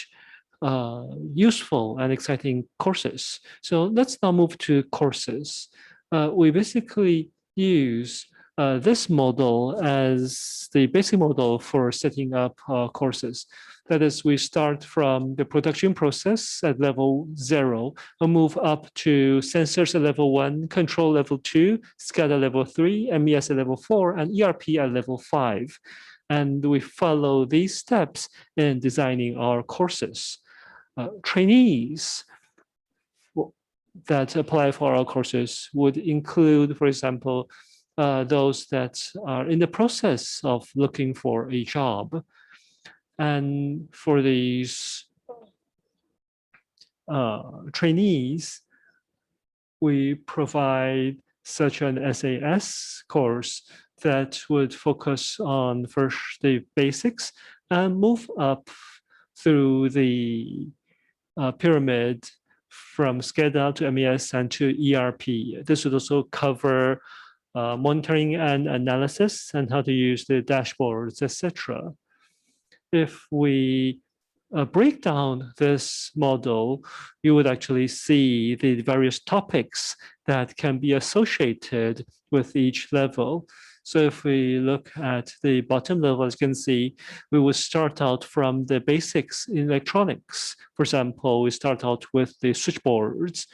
useful and exciting courses. So let's now move to courses. We basically use this model as the basic model for setting up courses. That is, we start from the production process at level 0 and move up to sensors at level 1, control level 2, SCADA level 3, MES at level 4, and ERP at level 5. And we follow these steps in designing our courses. Trainees that apply for our courses would include, for example, those that are in the process of looking for a job. And for these trainees, we provide such an SAS course that would focus on first the basics and move up through the pyramid from SCADA to MES and to ERP. This would also cover monitoring and analysis and how to use the dashboards, etc. If we break down this model, you would actually see the various topics that can be associated with each level. So if we look at the bottom level, as you can see, we will start out from the basics in electronics. For example, we start out with the switchboards.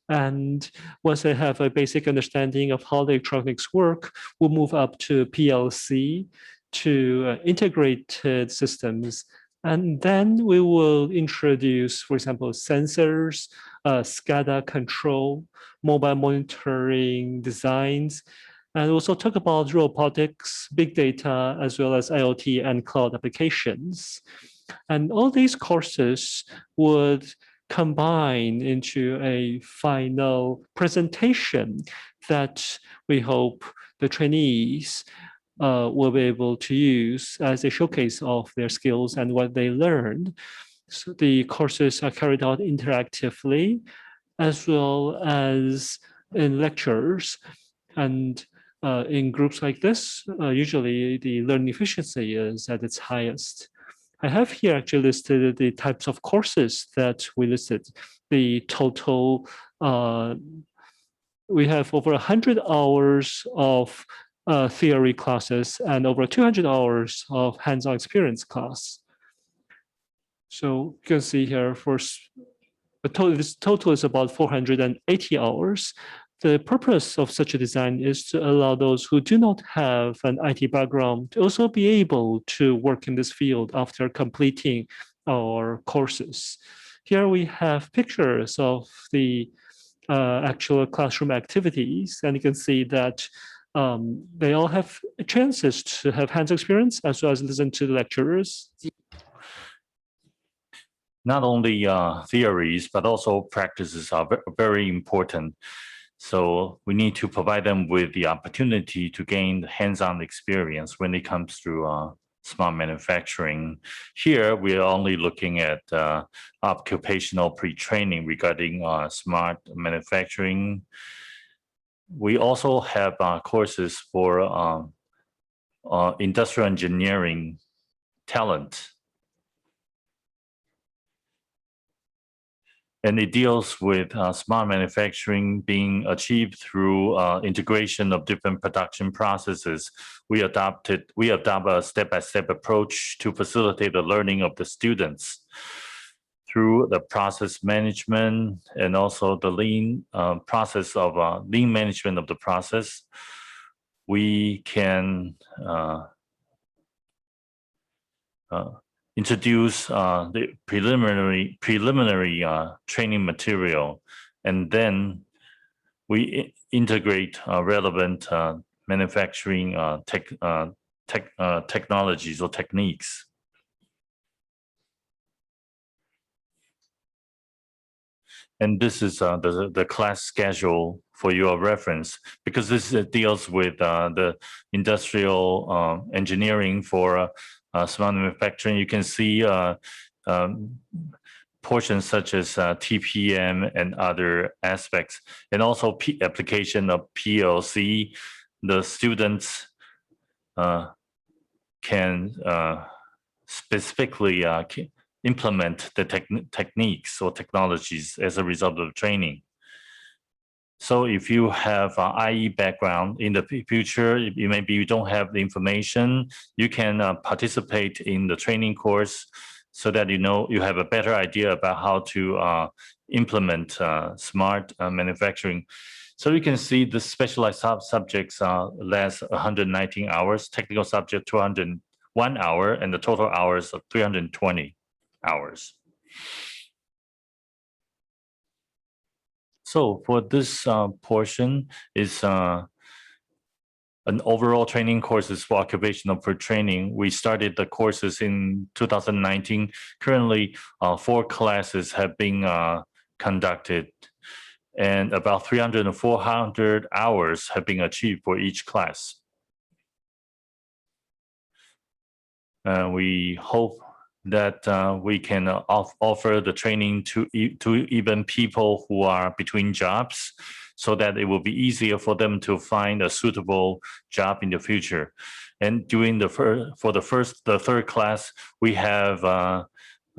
And once they have a basic understanding of how the electronics work, we'll move up to PLC, to integrated systems. And then we will introduce, for example, sensors, SCADA control, mobile monitoring designs, and also talk about robotics, big data, as well as IoT and cloud applications. And all these courses would combine into a final presentation that we hope the trainees will be able to use as a showcase of their skills and what they learned. So the courses are carried out interactively, as well as in lectures. And in groups like this, usually the learning efficiency is at its highest. I have here actually listed the types of courses that we listed. The total, we have over 100 hours of theory classes and over 200 hours of hands-on experience class. So you can see here, this total is about 480 hours. The purpose of such a design is to allow those who do not have an IT background to also be able to work in this field after completing our courses. Here we have pictures of the actual classroom activities, and you can see that they all have chances to have hands-on experience as well as listen to the lecturers. Not only theories, but also practices are very important. So we need to provide them with the opportunity to gain hands-on experience when it comes to smart manufacturing. Here, we are only looking at occupational pre-training regarding smart manufacturing. We also have courses for industrial engineering talent. And it deals with smart manufacturing being achieved through integration of different production processes. We adopt a step-by-step approach to facilitate the learning of the students through the process management and also the lean process of lean management of the process. We can introduce the preliminary training material, and then we integrate relevant manufacturing technologies or techniques. And this is the class schedule for your reference, because this deals with the industrial engineering for smart manufacturing. You can see portions such as TPM and other aspects, and also application of PLC. The students can specifically implement the techniques or technologies as a result of training. So if you have an IE background in the future, maybe you don't have the information, you can participate in the training course so that you have a better idea about how to implement smart manufacturing. So you can see the specialized subjects last 119 hours, technical subject 201 hour, and the total hours of 320 hours. So for this portion is an overall training courses for occupational training. We started the courses in 2019. Currently, 4 classes have been conducted, and about 300 and 400 hours have been achieved for each class. We hope that we can offer the training to even people who are between jobs, so that it will be easier for them to find a suitable job in the future. And during the third class, we have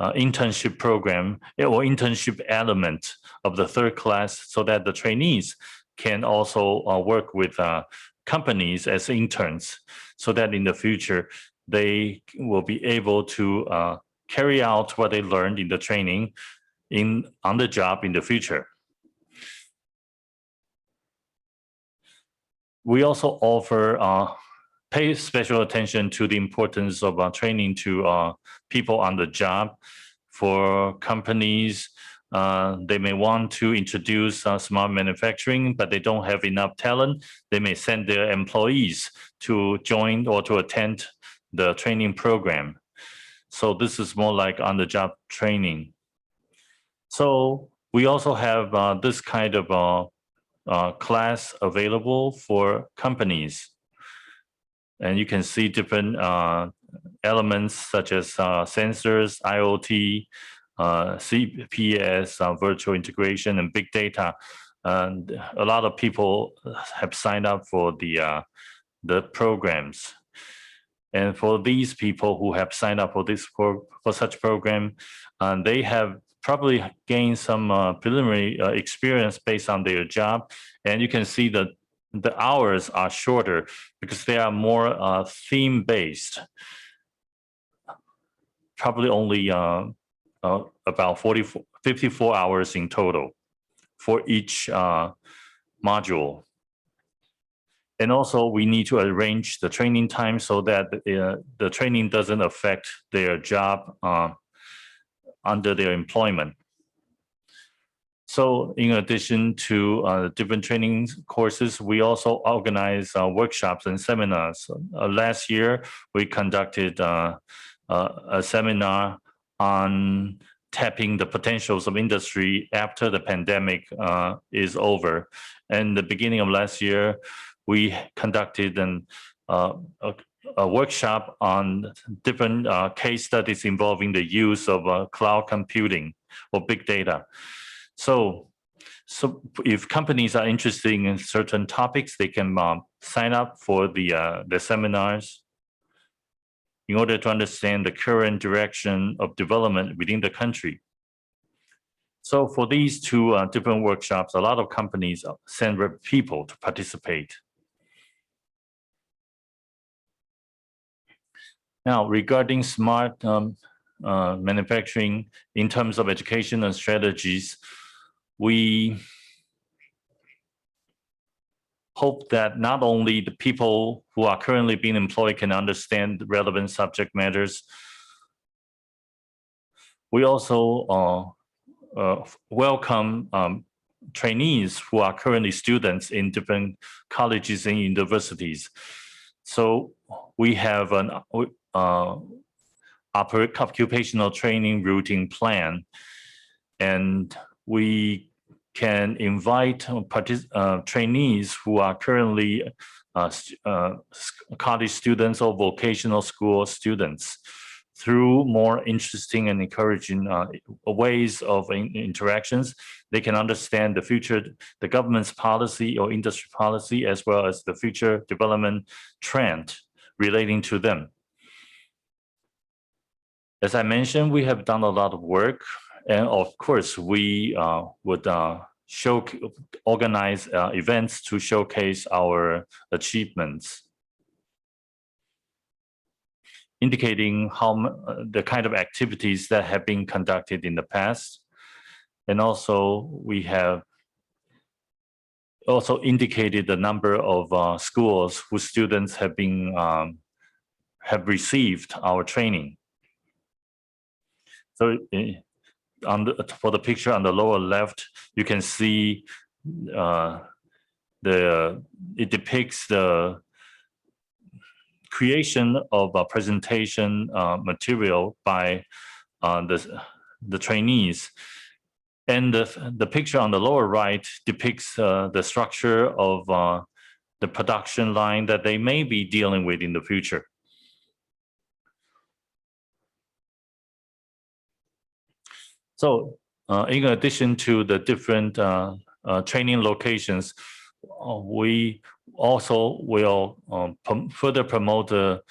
internship program or internship element of the third class, so that the trainees can also work with companies as interns, so that in the future they will be able to carry out what they learned in the training on the job in the future. We also offer pay special attention to the importance of training to people on the job. For companies, they may want to introduce smart manufacturing, but they don't have enough talent. They may send their employees to join or to attend the training program. So this is more like on-the-job training. So we also have this kind of class available for companies. And you can see different elements such as sensors, IoT, CPS, virtual integration, and big data. And a lot of people have signed up for the programs. And for these people who have signed up for such program, they have probably gained some preliminary experience based on their job. And you can see that the hours are shorter because they are more theme-based. Probably only about 54 hours in total for each module. And also we need to arrange the training time so that the training doesn't affect their job under their employment. So in addition to different training courses, we also organize workshops and seminars. Last year, we conducted a seminar on tapping the potentials of industry after the pandemic is over. And the beginning of last year, we conducted a workshop on different case studies involving the use of cloud computing or big data. So if companies are interested in certain topics, they can sign up for the seminars in order to understand the current direction of development within the country. So for these two different workshops, a lot of companies send people to participate. Now, regarding smart manufacturing in terms of education and strategies, we hope that not only the people who are currently being employed can understand the relevant subject matters, we also welcome trainees who are currently students in different colleges and universities. So we have an occupational training routine plan, and we can invite trainees who are currently college students or vocational school students through more interesting and encouraging ways of interactions. They can understand the future, the government's policy or industry policy, as well as the future development trend relating to them. As I mentioned, we have done a lot of work, and of course, we would organize events to showcase our achievements, indicating the kind of activities that have been conducted in the past. And also we have also indicated the number of schools whose students have received our training. So for the picture on the lower left, you can see it depicts the creation of a presentation material by the trainees. And the picture on the lower right depicts the structure of the production line that they may be dealing with in the future. So in addition to the different training locations, we also will further promote the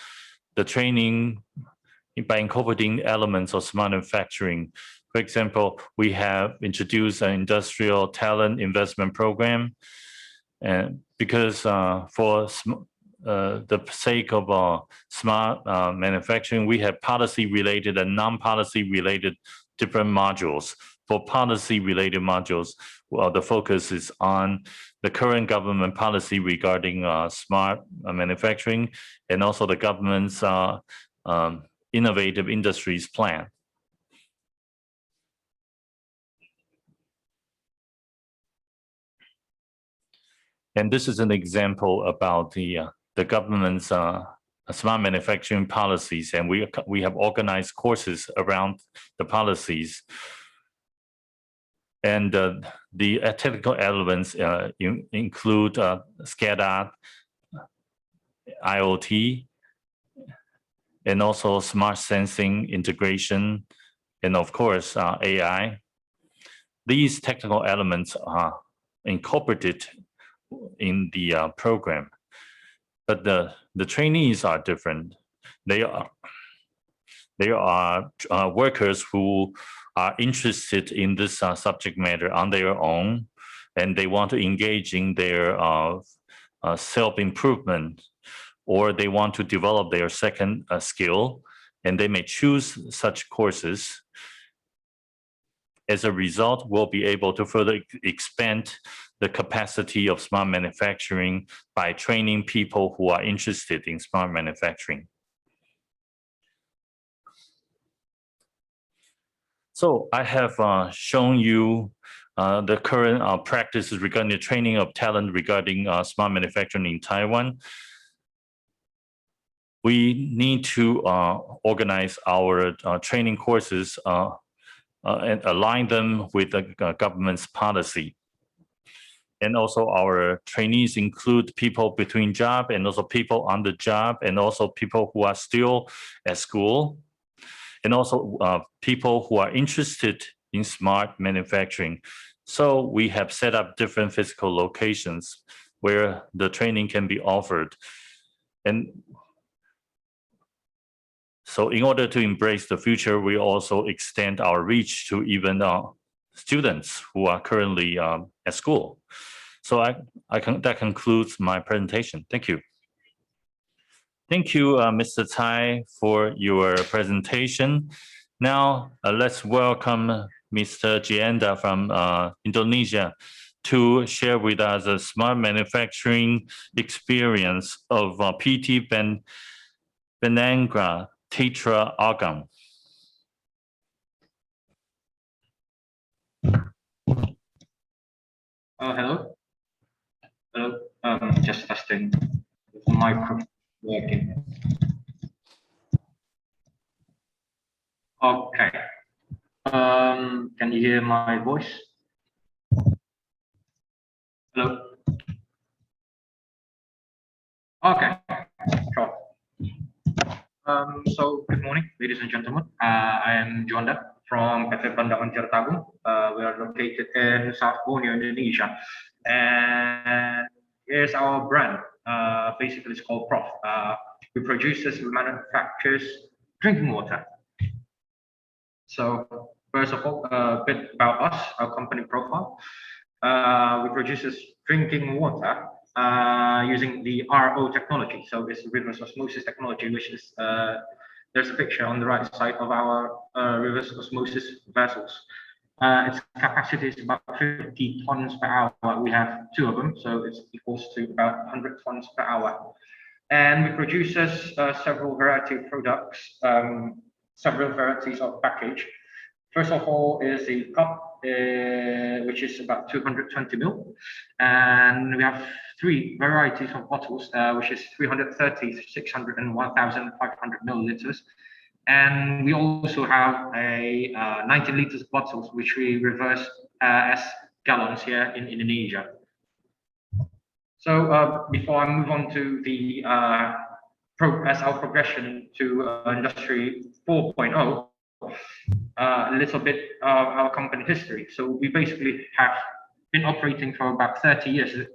training by incorporating elements of smart manufacturing. For example, we have introduced an industrial talent investment program, and because for the sake of smart manufacturing, we have policy-related and non-policy-related different modules. For policy-related modules, the focus is on the current government policy regarding smart manufacturing, and also the government's innovative industries plan. And this is an example about the government's smart manufacturing policies, and we have organized courses around the policies. And the technical elements include SCADA, IoT, and also smart sensing integration, and of course AI. These technical elements are incorporated in the program, but the trainees are different. They are workers who are interested in this subject matter on their own, and they want to engage in their self-improvement, or they want to develop their second skill, and they may choose such courses. As a result, we'll be able to further expand the capacity of smart manufacturing by training people who are interested in smart manufacturing. So I have shown you the current practices regarding the training of talent regarding smart manufacturing in Taiwan. We need to organize our training courses and align them with the government's policy. And also our trainees include people between job, and also people on the job, and also people who are still at school, and also people who are interested in smart manufacturing. So we have set up different physical locations where the training can be offered. And so in order to embrace the future, we also extend our reach to even students who are currently at school. So that concludes my presentation. Thank you. Thank you, Mr. Tsai, for your presentation. Now, let's welcome Mr. Juanda from Indonesia to share with us a smart manufacturing experience of PT Bandangan, Tirta, Agung. Hello. Hello. Just testing the microphone working. Okay. Can you hear my voice? Hello. Okay. Sure. So good morning, ladies and gentlemen. I am Juanda from PT Bandangan Tirta. We are located in South Borneo, Indonesia, and here's our brand. Basically, it's called Prof. We manufactures drinking water. So first of all, a bit about us, our company profile. we produce drinking water using the RO technology. So it's reverse osmosis technology, which is there's a picture on the right side of our reverse osmosis vessels. Its capacity is about 50 tons per hour. We have 2 of them, so it's equals to about 100 tons per hour. And we produce several variety of products, several varieties of package. First of all is the cup, which is about 220 ml. And we have 3 varieties of bottles, which is 330, 600, and 1,500 milliliters. And we also have a 19 liters bottles, which we reverse as gallons here in Indonesia. So before I move on to the our progression to Industry 4.0, a little bit of our company history. So we basically have been operating for about 30 years,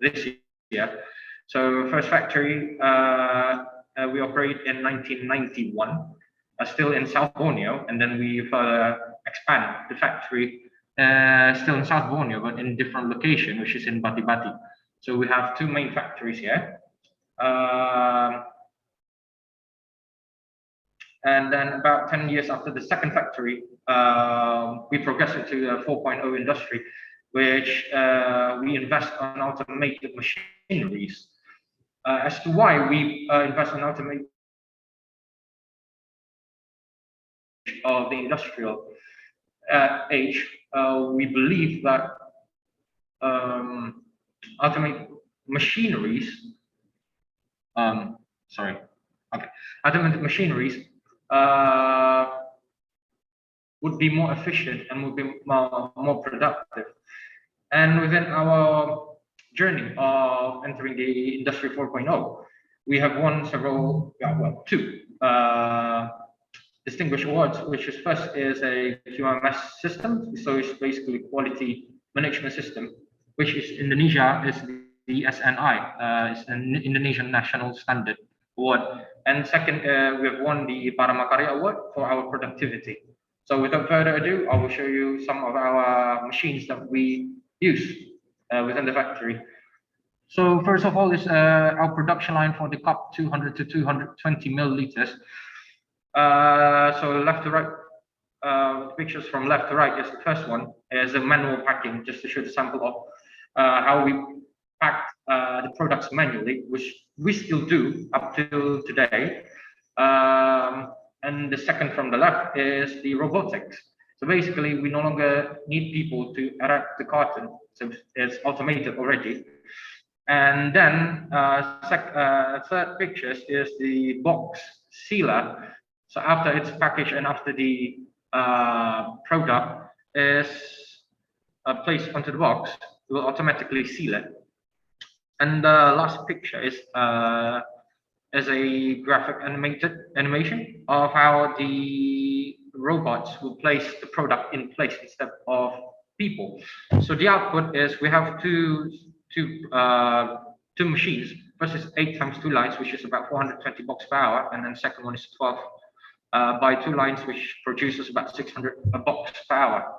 this year. So first factory, we operate in 1991, still in South Borneo, and then we further expand the factory still in South Borneo, but in different location, which is in Bati-Bati. So we have 2 main factories here. And then about 10 years after the second factory, we progressed into a 4.0 industry, which we invest on automated machineries. As to why we invest in automated of the industrial age, we believe that automated machineries, automated machineries would be more efficient and would be more productive. And within our journey of entering the Industry 4.0, we have won several, 2 distinguished awards, which is first is a QMS system, so it's basically quality management system, which is Indonesia is the SNI, it's an Indonesian National Standard Award. And second, we have won the Paramakarya Award for our productivity. So without further ado, I will show you some of our machines that we use within the factory. So first of all is our production line for the cup, 200 to 220 milliliters. So left to right, pictures from left to right is the first one, is a manual packing, just to show the sample of how we pack the products manually, which we still do up till today. And the second from the left is the robotics. So basically, we no longer need people to erect the carton, so it's automated already. And then third pictures is the box sealer. So after it's packaged and after the product is placed onto the box, it will automatically seal it. And the last picture is a graphic animation of how the robots will place the product in place instead of people. So the output is we have two machines. First is 8 times 2 lines, which is about 420 box per hour, and then second one is 12 by 2 lines, which produces about 600 box per hour.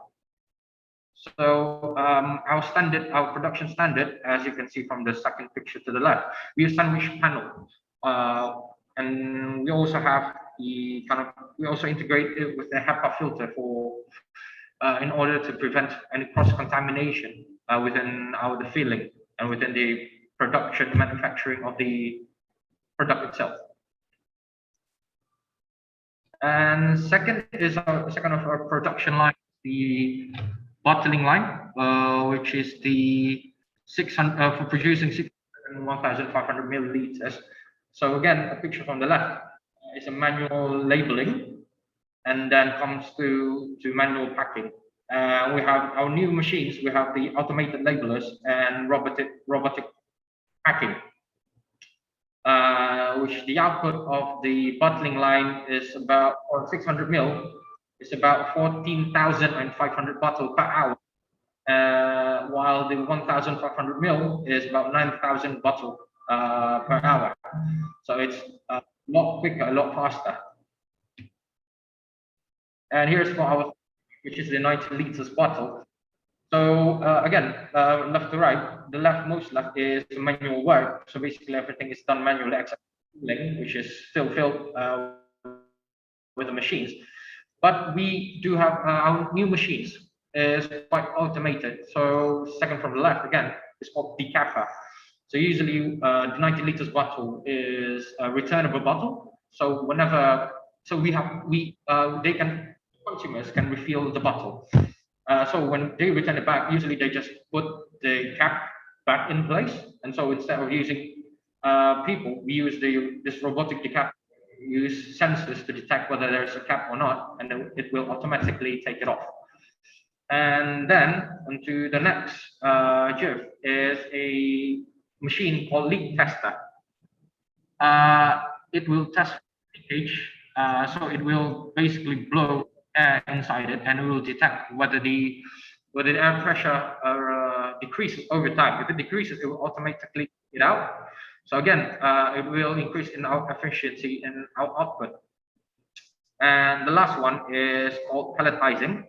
So our production standard, as you can see from the second picture to the left, we use sandwich panel, and we also have we also integrate it with the HEPA filter for in order to prevent any cross contamination within the filling and within the production manufacturing of the product itself. And second of our production line, the bottling line, which is the 600 for producing 1,500 milliliters. So again, a picture from the left is a manual labeling, and then comes to manual packing. We have our new machines. We have the automated labelers and robotic packing, which the output of the bottling line is about 600 ml. It's about 14,500 bottles per hour, while the 1,500 ml is about 9,000 bottles per hour. So it's a lot quicker, a lot faster. And here's for our, which is the 90 liters bottle. So again, left to right, the most left is manual work. So basically everything is done manually except tooling, which is still filled with the machines. But we do have our new machines is quite automated. So second from the left again, it's called decapper. So usually the 90 liters bottle is a returnable bottle. So whenever, so consumers can refill the bottle. So when they return it back, usually they just put the cap back in place. And so instead of using people, we use this robotic decap, use sensors to detect whether there's a cap or not, and then it will automatically take it off. And then onto the next GIF is a machine called leak tester. It will test leakage, so it will basically blow air inside it, and it will detect whether the air pressure decreases over time. If it decreases, it will automatically take it out. So again, it will increase in our efficiency and our output. And the last one is called pelletizing.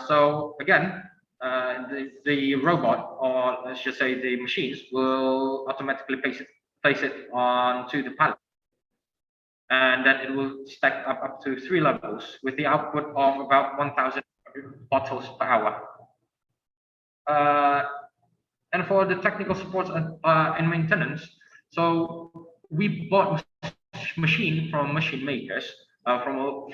So again, the robot, or let's just say the machines, will automatically place it onto the pallet. And then it will stack up to 3 levels with the output of about 1,000 bottles per hour. And for the technical support and maintenance, so we bought machine from machine makers,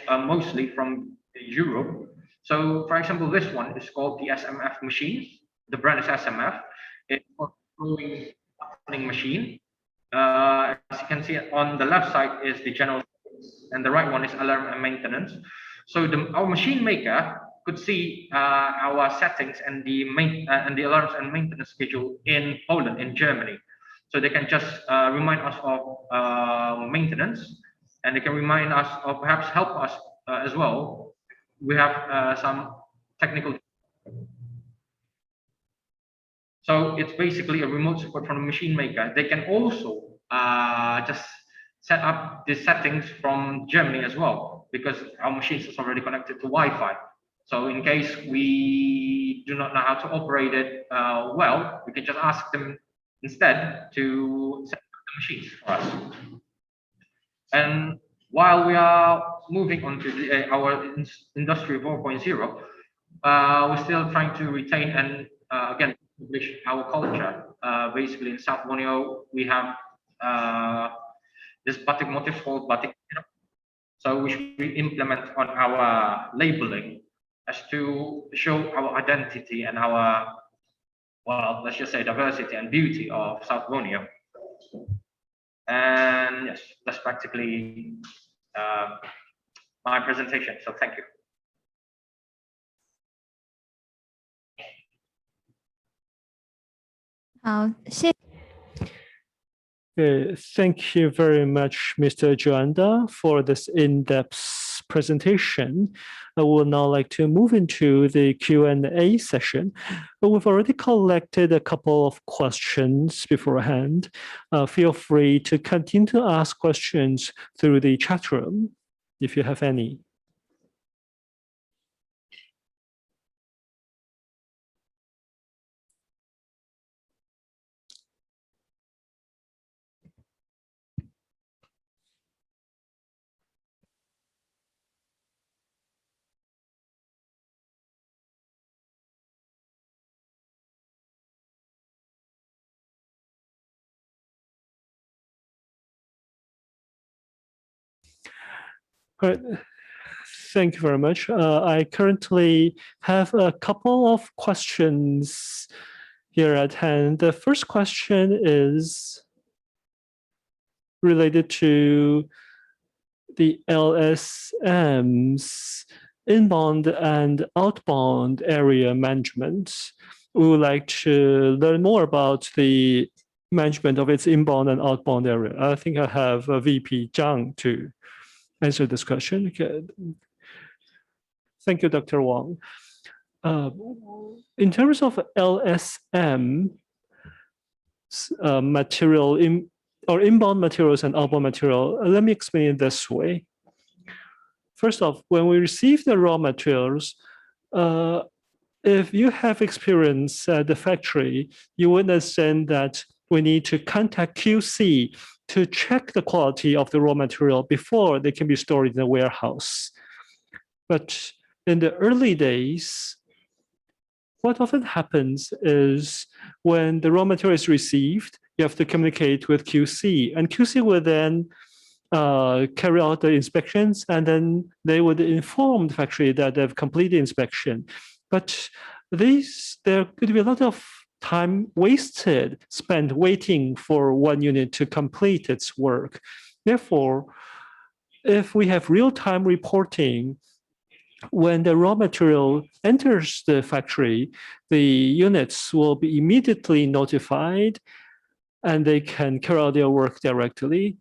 mostly from Europe. So for example, this one is called the SMF machine. The brand is SMF. It's a growing machine. As you can see on the left side is the general, and the right one is alarm and maintenance. So our machine maker could see our settings and the alarms and maintenance schedule in Poland, in Germany. So they can just remind us of maintenance, and they can remind us, or perhaps help us as well. We have some technical. So it's basically a remote support from the machine maker. They can also just set up the settings from Germany as well, because our machines is already connected to Wi-Fi. So in case we do not know how to operate it well, we can just ask them instead to set up the machines for us. And while we are moving on to our Industry 4.0, we're still trying to retain and again publish our culture. Basically, in South Borneo, we have this batik motif called batik, so which we implement on our labeling as to show our identity and our, well, let's just say diversity and beauty of South Borneo. And yes, that's practically my presentation. So thank you. Thank you very much, Mr. Juanda, for this in-depth presentation. I would now like to move into the Q&A session. We've already collected a couple of questions beforehand. Feel free to continue to ask questions through the chat room if you have any. All right. Thank you very much. I currently have a couple of questions here at hand. The first question is related to the LSM's inbound and outbound area management. We would like to learn more about the management of its inbound and outbound area. I think I have VP Zhang to answer this question. Okay. Thank you, Dr. Wang. In terms of LSM material or inbound materials and outbound material, let me explain it this way. First off, when we receive the raw materials, if you have experience at the factory, you will understand that we need to contact QC to check the quality of the raw material before they can be stored in the warehouse. But in the early days, what often happens is when the raw material is received, you have to communicate with QC, and QC will then carry out the inspections, and then they would inform the factory that they've completed inspection. But there could be a lot of time wasted spent waiting for one unit to complete its work. Therefore, if we have real-time reporting, when the raw material enters the factory, the units will be immediately notified and they can carry out their work directly.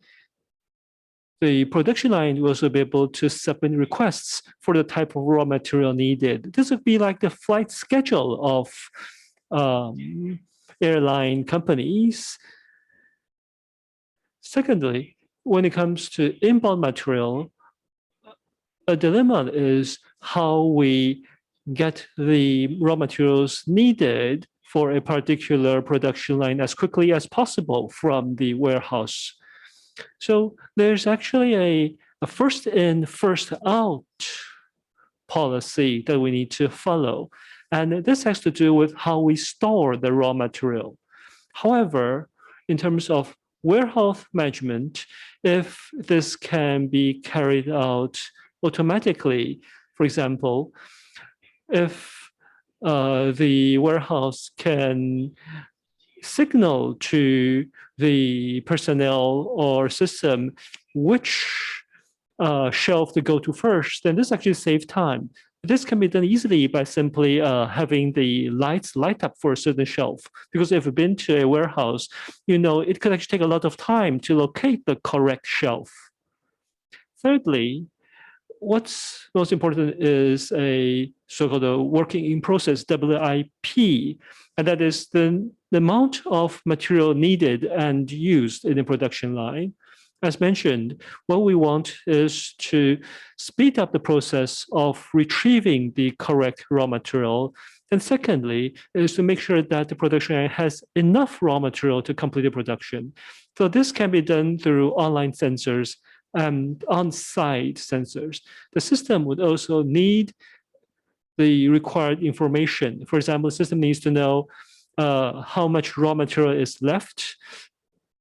The production line will also be able to submit requests for the type of raw material needed. This would be like the flight schedule of airline companies. Secondly, when it comes to inbound material, a dilemma is how we get the raw materials needed for a particular production line as quickly as possible from the warehouse. So there's actually a first in, first out policy that we need to follow. And this has to do with how we store the raw material. However, in terms of warehouse management, if this can be carried out automatically, for example, if the warehouse can signal to the personnel or system which shelf to go to first, then this actually saves time. This can be done easily by simply having the lights light up for a certain shelf. Because if you've been to a warehouse, you know it could actually take a lot of time to locate the correct shelf. Thirdly, what's most important is a so-called working in process, WIP, and that is the amount of material needed and used in the production line. As mentioned, what we want is to speed up the process of retrieving the correct raw material. And secondly, is to make sure that the production line has enough raw material to complete the production. So this can be done through online sensors and on-site sensors. The system would also need the required information. For example, the system needs to know how much raw material is left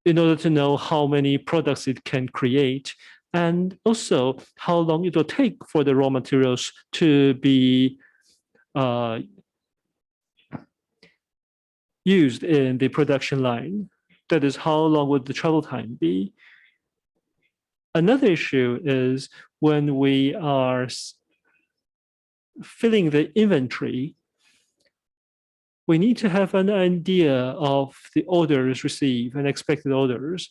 in order to know how many products it can create, and also how long it will take for the raw materials to be used in the production line. That is, how long would the travel time be? Another issue is when we are filling the inventory, we need to have an idea of the orders received and expected orders.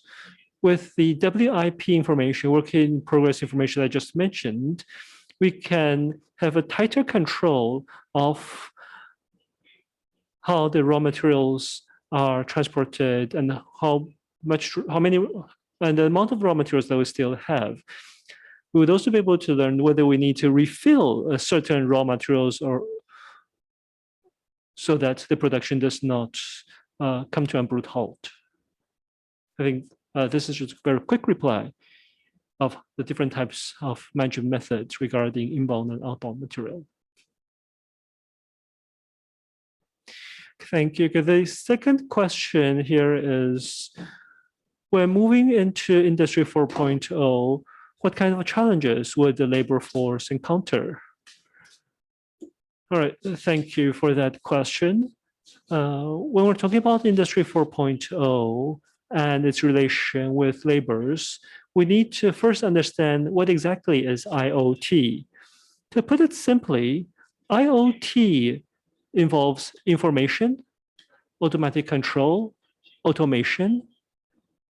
With the WIP information, work in progress information I just mentioned, we can have a tighter control of how the raw materials are transported and how many, and the amount of raw materials that we still have. We would also be able to learn whether we need to refill certain raw materials or so that the production does not come to an abrupt halt. I think this is just a very quick reply of the different types of management methods regarding inbound and outbound material. Thank you. The second question here is, when moving into Industry 4.0, what kind of challenges would the labor force encounter? All right, thank you for that question. When we're talking about Industry 4.0 and its relation with laborers, we need to first understand what exactly is IoT. To put it simply, IoT involves information, automatic control, automation,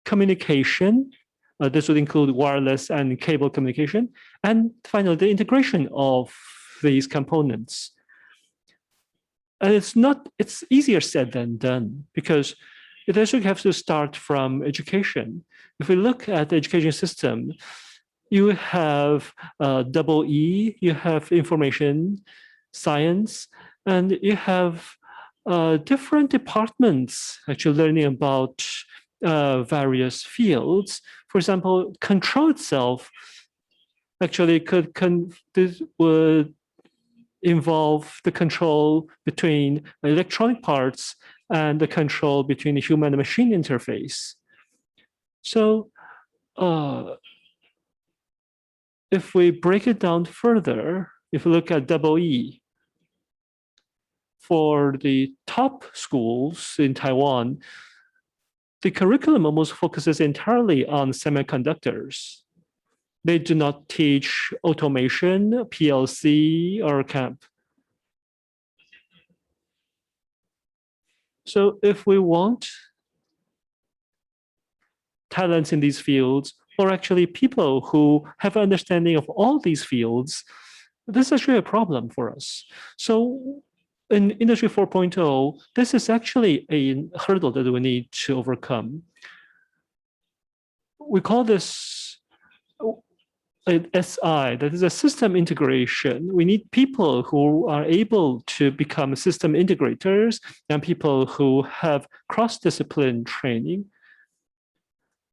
communication. This would include wireless and cable communication, and finally, the integration of these components. And it's easier said than done, because it actually has to start from education. If we look at the education system, you have double E, you have information, science, And you have different departments actually learning about various fields. For example, control itself actually this would involve the control between electronic parts and the control between the human and machine interface. So if we break it down further, if we look at EE, for the top schools in Taiwan, the curriculum almost focuses entirely on semiconductors. They do not teach automation, PLC, or CAMP. So if we want talents in these fields, or actually people who have an understanding of all these fields, this is actually a problem for us. So in Industry 4.0, this is actually a hurdle that we need to overcome. We call this an SI, that is a system integration. We need people who are able to become system integrators and people who have cross-discipline training.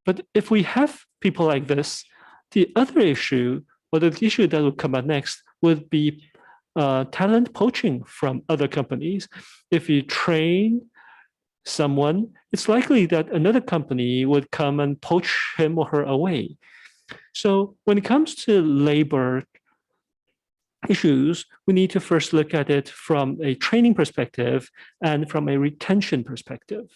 But if we have people like this, the other issue, or the issue that would come up next, would be talent poaching from other companies. If you train someone, it's likely that another company would come and poach him or her away. So when it comes to labor issues, we need to first look at it from a training perspective and from a retention perspective.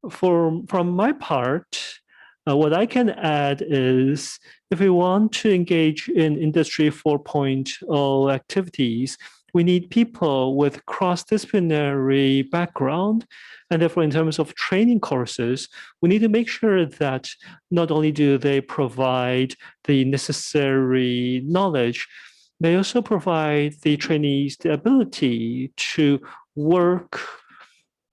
From my part, what I can add is if we want to engage in Industry 4.0 activities, we need people with cross-disciplinary background. And therefore, in terms of training courses, we need to make sure that not only do they provide the necessary knowledge, they also provide the trainees the ability to work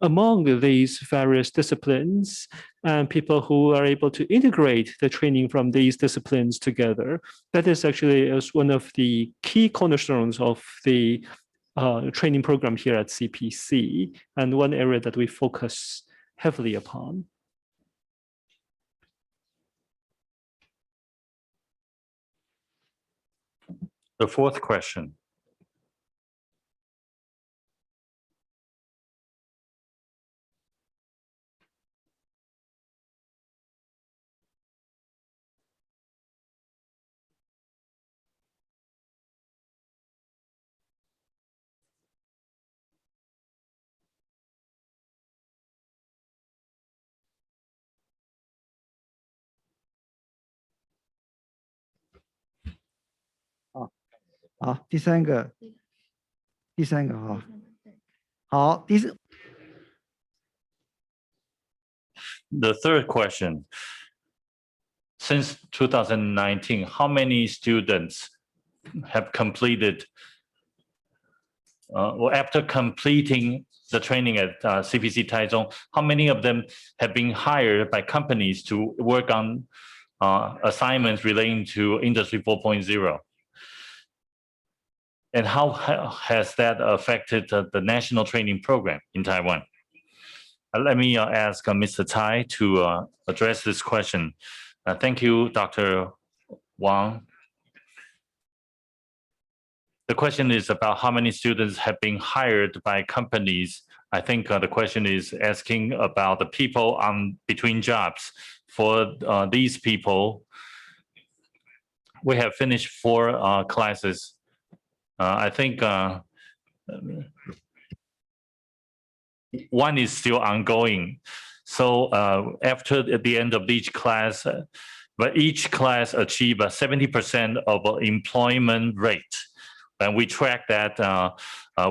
among these various disciplines and people who are able to integrate the training from these disciplines together. That is actually one of the key cornerstones of the training program here at CPC, and one area that we focus heavily upon. The fourth question. The third question. Since 2019, how many students have completed, or after completing the training at CPC Taichung, how many of them have been hired by companies to work on assignments relating to Industry 4.0? And how has that affected the national training program in Taiwan? Let me ask Mr. Tsai to address this question. Thank you, Dr. Wang. The question is about how many students have been hired by companies. I think the question is asking about the people between jobs. For these people, we have finished 4 classes. I think one is still ongoing. So after at the end of each class, but each class achieve a 70% of employment rate. And we track that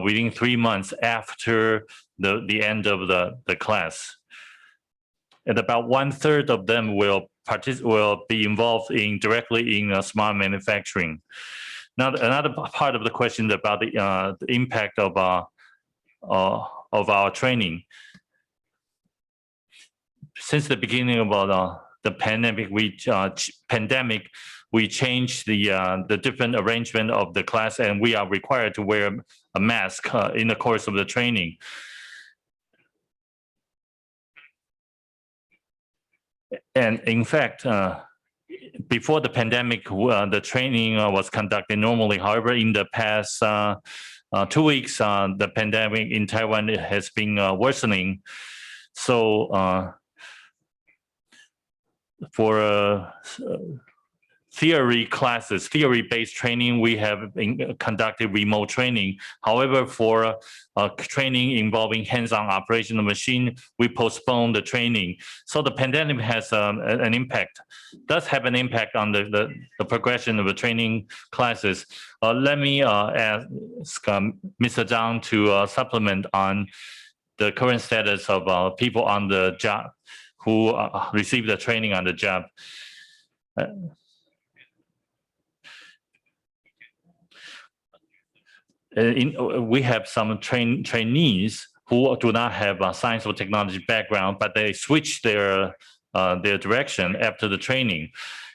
within 3 months after the end of the class. and about 1/3 of them will be involved directly in smart manufacturing. Now, another part of the question about the impact of our training. Since the beginning of the pandemic, we changed the different arrangement of the class, and we are required to wear a mask in the course of the training. And in fact, before the pandemic, the training was conducted normally. However, in the past 2 weeks, the pandemic in Taiwan has been worsening. So for theory-based training, we have conducted remote training. However, for training involving hands-on operation of machine, we postponed the training. So the pandemic has an impact, does have an impact on the progression of the training classes. Let me ask Mr. Zhang to supplement on the current status of people on the job who receive the training on the job. We have some trainees who do not have a science or technology background, but they switch their direction after the training.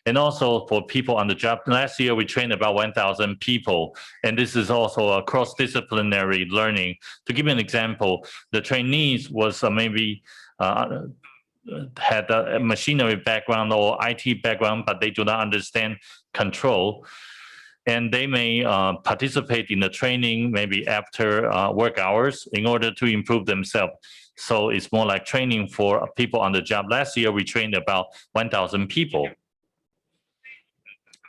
And also for people on the job, last year we trained about 1,000 people, and this is also a cross-disciplinary learning. To give you an example, the trainees was maybe had a machinery background or IT background, but they do not understand control. And they may participate in the training maybe after work hours in order to improve themselves. So it's more like training for people on the job. Last year, we trained about 1,000 people.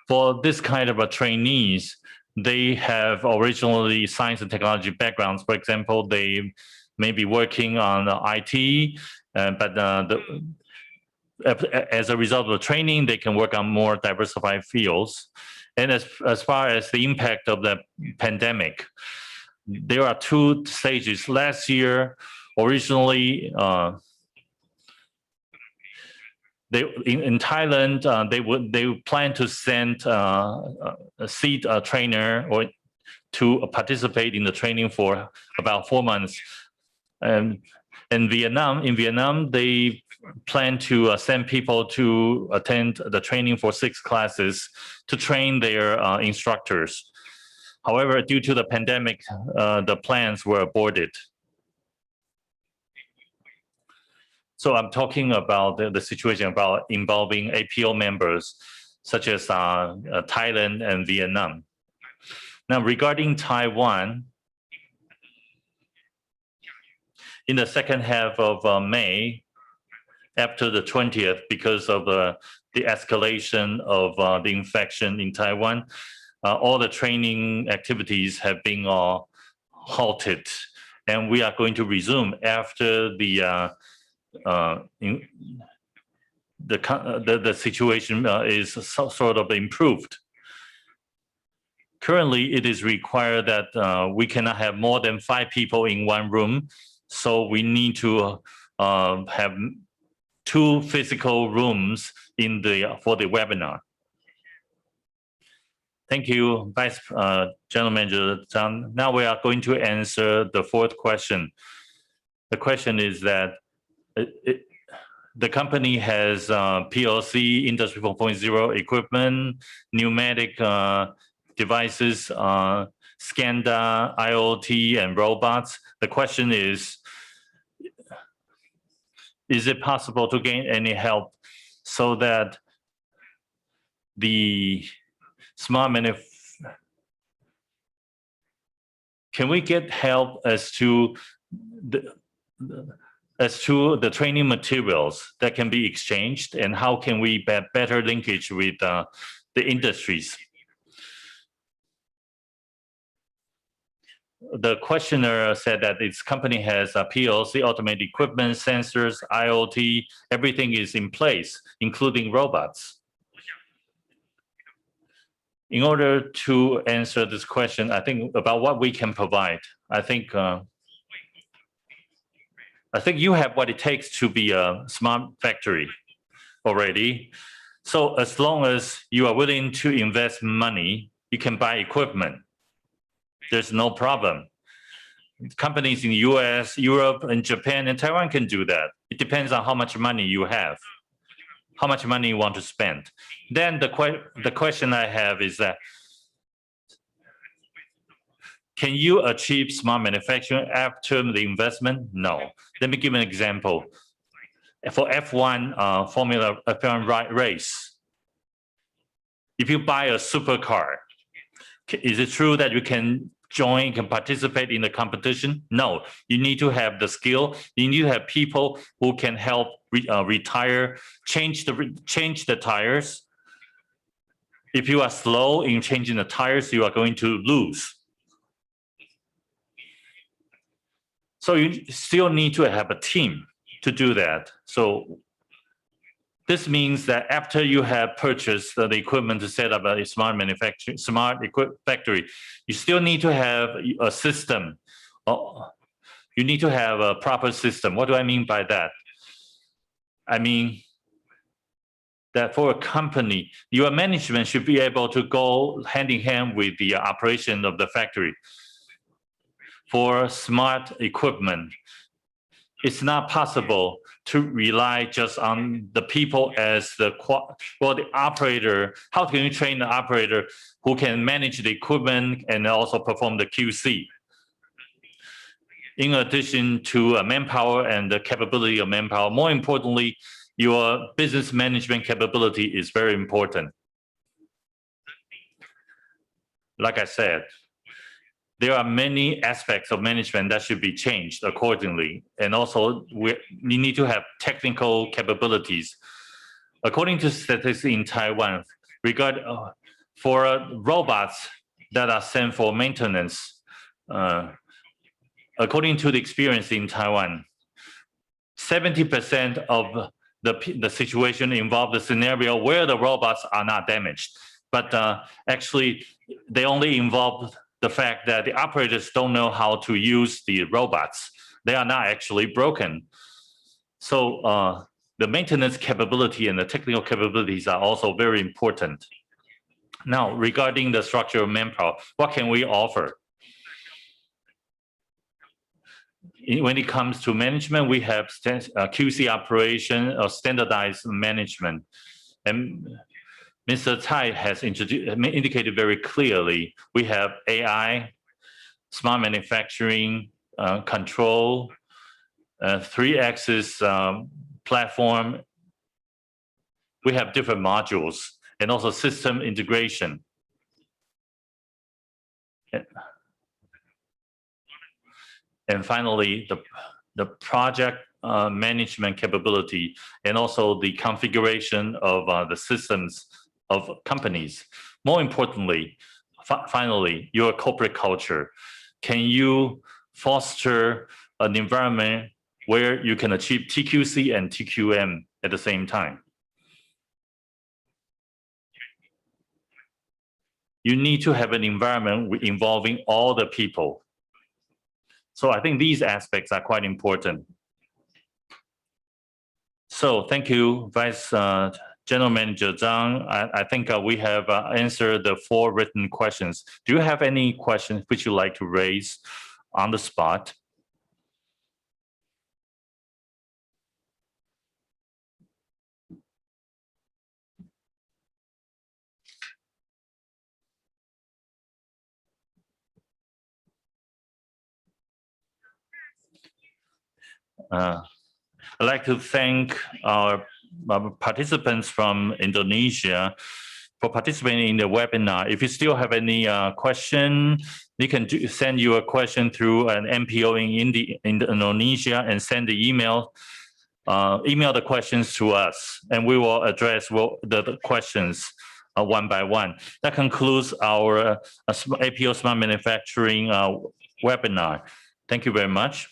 For this kind of trainees, they have originally science and technology backgrounds. For example, they may be working on IT, but as a result of the training, they can work on more diversified fields. And as far as the impact of the pandemic, there are 2 stages. Last year, originally, in Thailand, they plan to send a seed trainer or to participate in the training for about 4 months. And in Vietnam, they plan to send people to attend the training for 6 classes to train their instructors. However, due to the pandemic, the plans were aborted. So I'm talking about the situation involving APO members, such as Thailand and Vietnam. Now, regarding Taiwan, in the second half of May, after the 20th, because of the escalation of the infection in Taiwan, all the training activities have been halted, and we are going to resume after the situation is sort of improved. Currently, it is required that we cannot have more than 5 people in one room, so we need to have 2 physical rooms for the webinar. Thank you, Vice General Manager Zhang. Now we are going to answer the 4th question. The question is that the company has PLC, Industry 4.0 equipment, pneumatic devices, SCADA, IoT, and robots. The question is it possible to gain any help so that the smart can we get help as to the training materials that can be exchanged, and how can we better linkage with the industries? The questioner said that its company has a PLC, automated equipment, sensors, IoT, everything is in place, including robots. In order to answer this question, I think about what we can provide, I think I think you have what it takes to be a smart factory already. So as long as you are willing to invest money, you can buy equipment. There's no problem. Companies in the US, Europe, and Japan, and Taiwan can do that. It depends on how much money you have, how much money you want to spend. Then the question I have is that, can you achieve smart manufacturing after the investment? No. Let me give an example. For F1 Formula F1 race, if you buy a supercar, is it true that you can join, can participate in the competition? No, you need to have the skill. You need to have people who can help retire, change the tires. If you are slow in changing the tires, you are going to lose. So you still need to have a team to do that. So this means that after you have purchased the equipment to set up a smart manufacturing, factory, you still need to have a system. You need to have a proper system. What do I mean by that? I mean that for a company, your management should be able to go hand in hand with the operation of the factory. For smart equipment, it's not possible to rely just on the people as the operator. How can you train the operator who can manage the equipment and also perform the QC? In addition to manpower and the capability of manpower, more importantly, your business management capability is very important. Like I said, there are many aspects of management that should be changed accordingly. And also, we need to have technical capabilities. According to statistics in Taiwan, for robots that are sent for maintenance, according to the experience in Taiwan, 70% of the situation involve the scenario where the robots are not damaged. But actually, they only involve the fact that the operators don't know how to use the robots. They are not actually broken. So the maintenance capability and the technical capabilities are also very important. Now, regarding the structure of manpower, what can we offer? When it comes to management, we have QC operation or standardized management. And Mr. Tsai has indicated very clearly, we have AI, smart manufacturing, control, 3-axis platform. We have different modules and also system integration. And finally, the project management capability and also the configuration of the systems of companies. More importantly, finally, your corporate culture. Can you foster an environment where you can achieve TQC and TQM at the same time? You need to have an environment involving all the people. So I think these aspects are quite important. So thank you, Vice General Manager Zhang. I think we have answered the 4 written questions. Do you have any questions which you'd like to raise on the spot? I'd like to thank our participants from Indonesia for participating in the webinar. If you still have any question, you can send your question through an MPO in Indonesia and send the email the questions to us, and we will address the questions one by one. That concludes our APO Smart Manufacturing webinar. Thank you very much.